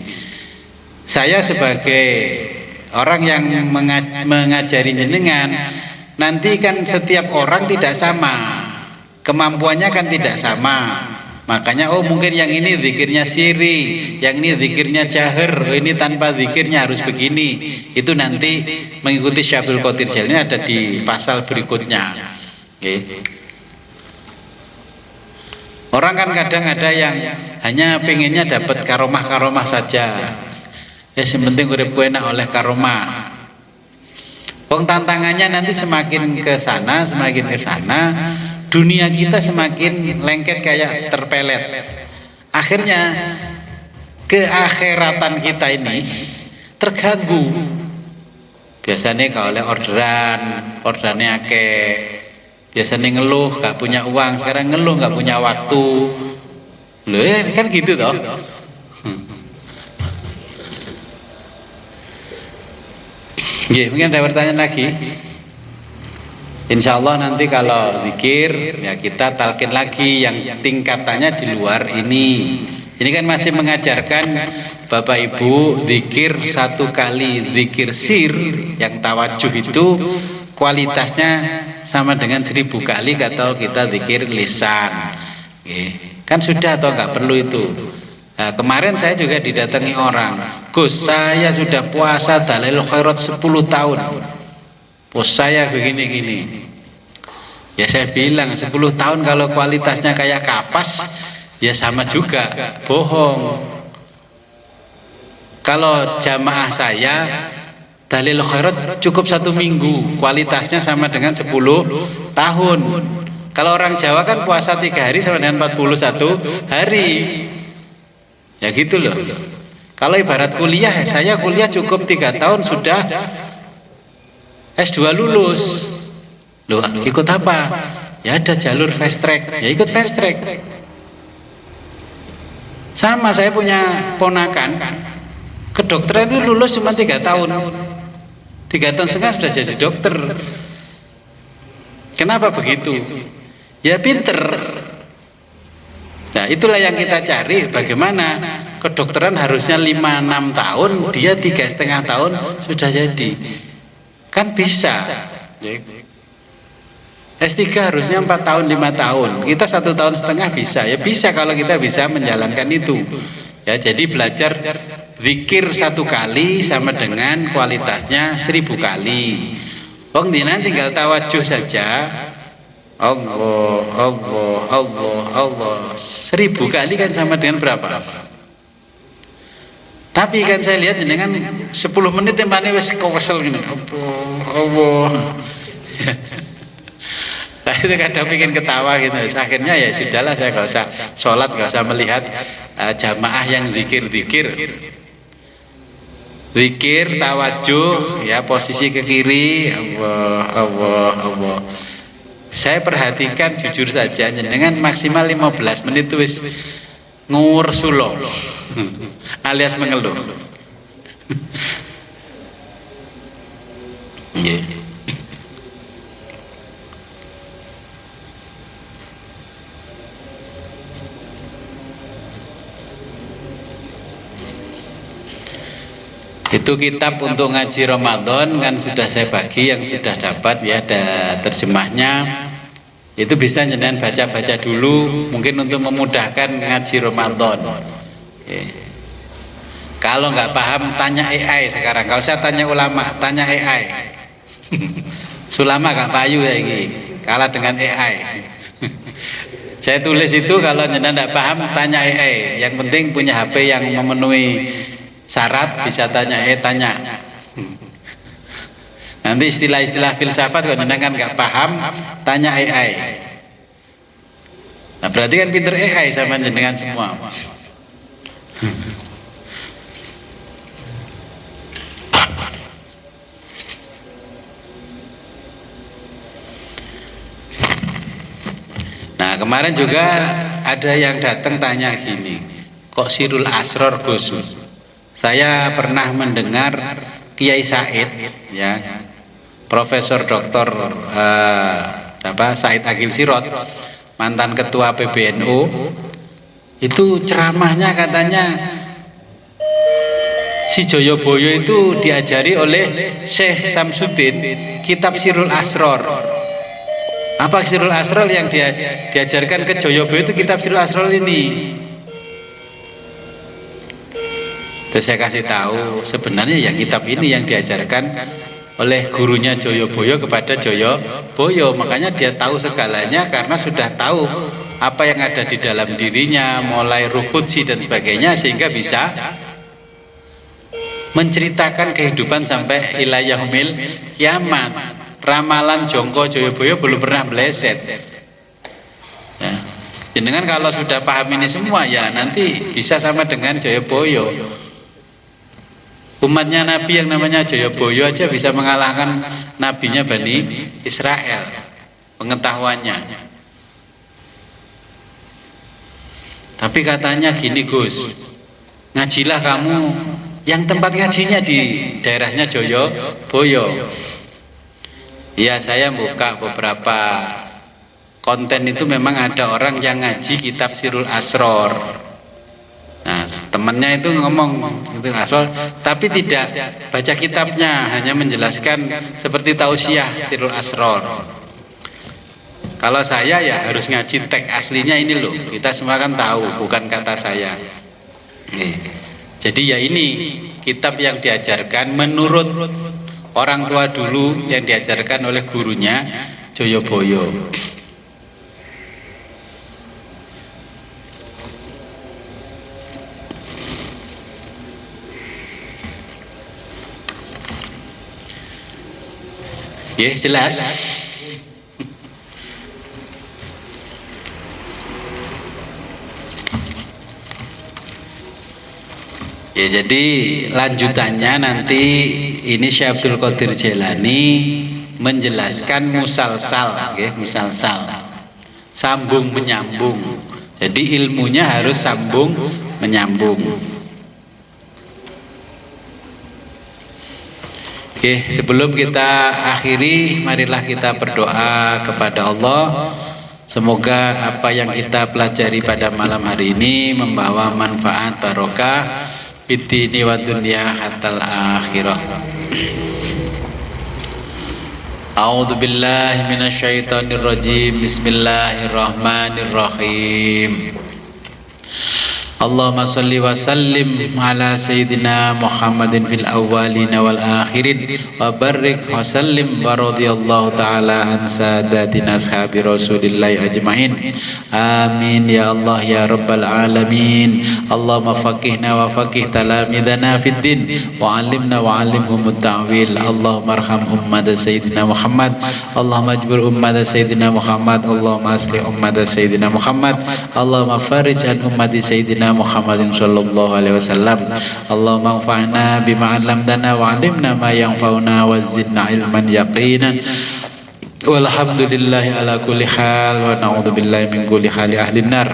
Saya sebagai orang yang mengajari jenengan, nanti kan setiap orang tidak sama. Kemampuannya kan tidak sama. Makanya mungkin yang ini zikirnya siri, yang ini zikirnya jahar, ini tanpa zikirnya harus begini. Itu nanti mengikuti Syekh Abdul Qadir Jailani ada di pasal berikutnya. Okay. Orang kan kadang ada yang hanya pengennya dapat karomah-karomah saja. Ya sepenting urip kowe enak oleh karomah. Tantangannya nanti semakin ke sana, dunia kita semakin lengket kayak terpelet. Akhirnya keakhiratan kita ini terganggu. Biasanya kalau oleh orderannya akeh. Biasanya ngeluh gak punya uang, sekarang ngeluh gak punya waktu. Loh ya kan gitu toh. Mungkin ada pertanyaan lagi. Insya Allah nanti kalau zikir ya kita talkin lagi yang tingkatannya di luar ini. Ini kan masih mengajarkan Bapak Ibu zikir satu kali zikir sir yang tawajuh itu kualitasnya sama dengan 1000 kali kalau kita zikir lisan. Kan sudah atau nggak perlu itu. Nah, kemarin saya juga didatangi orang, Gus saya sudah puasa Dalailul Khairat 10 tahun. Saya begini-gini. Ya saya bilang 10 tahun kalau kualitasnya kayak kapas ya sama juga, bohong. Kalau jamaah saya Dalailul Khairat cukup 1 minggu, kualitasnya sama dengan 10 tahun. Kalau orang Jawa kan puasa 3 hari sama dengan 41 hari. Ya gitu loh. Kalau ibarat kuliah, saya kuliah cukup 3 tahun sudah S2 lulus. Loh, ikut apa? Ya ada jalur fast track, ya ikut fast track. Sama saya punya ponakan, Kedokteran itu lulus cuma 3 tahun. 3 tahun setengah sudah jadi dokter. Kenapa begitu? Ya pinter. Nah itulah yang kita cari, bagaimana kedokteran harusnya 5-6 tahun, dia 3,5 tahun sudah jadi. Kan bisa. S3 harusnya 4 tahun 5 tahun, kita 1,5 tahun bisa. Ya bisa kalau kita bisa menjalankan itu. Ya jadi belajar zikir 1 kali sama dengan kualitasnya 1000 kali. Wong dina tinggal tawajuh saja. Allah, Allah, Allah, Allah 1000 kali kan sama dengan berapa? Tapi kan saya lihat dengan 10 menit tempatnya wis kesel gini. Allah. Saya itu kadang pengen ketawa gitu. Akhirnya ya sudahlah, saya nggak usah sholat, nggak usah melihat jamaah yang zikir-zikir. Zikir, tawajuh, ya posisi ke kiri, Allah, Allah, Allah. Saya perhatikan jujur saja, dengan maksimal 15 menit itu wis ngur sulo alias mengeluh. Yeah. Itu kitab untuk ngaji Ramadan kan sudah saya bagi, yang sudah dapat ya ada terjemahnya. Itu bisa jenengan baca-baca dulu, mungkin untuk memudahkan ngaji Ramadan. Oke. Kalau nggak paham tanya AI sekarang, nggak usah tanya ulama, tanya AI. Sulama gak payu ya ini, kalah dengan AI. Saya tulis itu, kalau jenengan nggak paham tanya AI. Yang penting punya HP yang memenuhi syarat, bisa tanya tanya. Nanti istilah-istilah filsafat kalau jenengan nggak paham tanya AI. Nah berarti kan pinter AI sama jenengan semua. Nah kemarin juga ada yang datang tanya gini, kok Sirul Asror Gus? Saya pernah mendengar Kiai Said, ya, Profesor Dr. Said Agil Sirot, mantan ketua PBNU, itu ceramahnya katanya si Joyoboyo itu diajari oleh Syekh Samsudin kitab Sirul Asror. Apa Sirul Asror yang diajarkan ke Joyoboyo itu kitab Sirul Asror ini? Terus saya kasih tahu sebenarnya ya kitab ini yang diajarkan oleh gurunya Joyoboyo kepada Joyoboyo, makanya dia tahu segalanya karena sudah tahu apa yang ada di dalam dirinya, mulai ruh qudsi dan sebagainya, sehingga bisa menceritakan kehidupan sampai ila yaumil kiamat. Ramalan Jongko Joyoboyo belum pernah meleset. Ya. Jenengan kalau sudah paham ini semua ya nanti bisa sama dengan Joyoboyo. Umatnya Nabi yang namanya Joyoboyo aja bisa mengalahkan nabinya Bani Israel pengetahuannya. Tapi katanya gini Gus, ngajilah kamu yang tempat ngajinya di daerahnya Joyoboyo. Ya saya buka beberapa konten itu memang ada orang yang ngaji kitab Sirul Asror. Nah temannya itu ngomong Sirul Asror, tapi tidak baca kitabnya, hanya menjelaskan seperti tausiah Sirul Asror. Kalau saya ya harus ngaji teks aslinya ini loh, kita semua kan tahu bukan kata saya. Jadi ya ini kitab yang diajarkan menurut orang tua dulu, yang diajarkan oleh gurunya Joyoboyo. Ya jelas. Ya jadi lanjutannya nanti ini Syekh Abdul Qadir Jailani menjelaskan musalsal, okay? Musalsal, sambung menyambung. Jadi ilmunya harus sambung menyambung. Oke, sebelum kita akhiri, marilah kita berdoa kepada Allah. Semoga apa yang kita pelajari pada malam hari ini membawa manfaat barokah fid-dini wa dunya hatal akhirah. A'udzu billahi minasyaitonir rajim. Bismillahirrahmanirrahim. Allahumma salli wa sallim ala sayyidina Muhammadin fil awwalin wal akhirin wa barik wa sallim wa radhiyallahu ta'ala an sadatina ashabi Rasulillah ajmain. Amin ya Allah ya rabbal alamin. Allahumma faqihna wa faqih talamidana fid din wa 'allimna wa 'allimhum at-ta'wil. Allahumma arham ummat sayyidina Muhammad. Allahumma ajbur ummat sayyidina Muhammad. Allahumma aslih ummat sayyidina Muhammad. Allahumma farij an ummat sayyidina Muhammadin sallallahu alaihi wasallam. Allahumma anfa'na bima 'allamtana wa 'allimna ma yanfa'una wa zidna ilman yaqinan. Walhamdulillahi ala kulli hal wa na'udzu billahi min kulli hali ahli nar.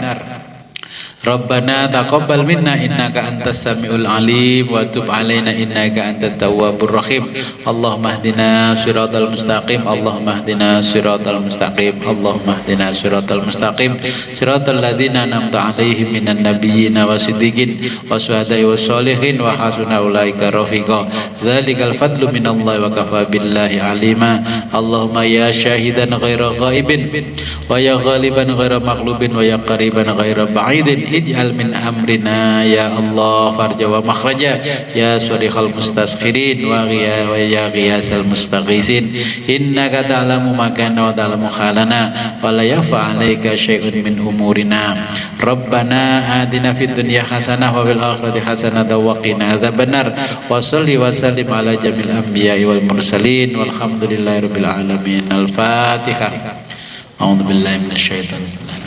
Rabbana taqabbal minna innaka antas samiul alim wa tub alaina innaka antat tawwabur rahim. Allahumma hdina siratal mustaqim. Allahumma hdina siratal mustaqim. Allahumma hdina siratal mustaqim. Siratal ladzina an'amta 'alaihim minan nabiyyin wasiddiqin wasyuhada'i wassolihin wa hasuna ulaika rafiqa. Dzalikal fadlu minallahi wa kafa billahi alima. Allahumma ya syahidan ghaira ghaibin wa ya ghaliban ghaira maghlubin wa ya qariban ghaira ba'idin. Ij'al min amrina ya Allah farja wa makhraja ya surihal mustasqirin wa ya ghiyasal mustaghisin. Innaka ta'lamu ma kana wa ta'lamu khalana wa la yafa 'alaika syai'un min umurina. Rabbana atina fid dunya hasanah wa fil akhirati hasanah wa qina adzabannar. Wa shalli wa sallim ala jamil anbiya'i wal mursalin walhamdulillahi rabbil alamin. Al-Fatihah. A'udzu billahi minasyaitonir rajim.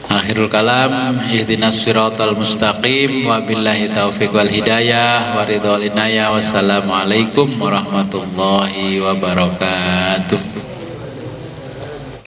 Akhirul kalam, ihdinas siratal mustaqim wa billahi taufiq wal hidayah wa ridhal inayah. Wassalamualaikum warahmatullahi wabarakatuh.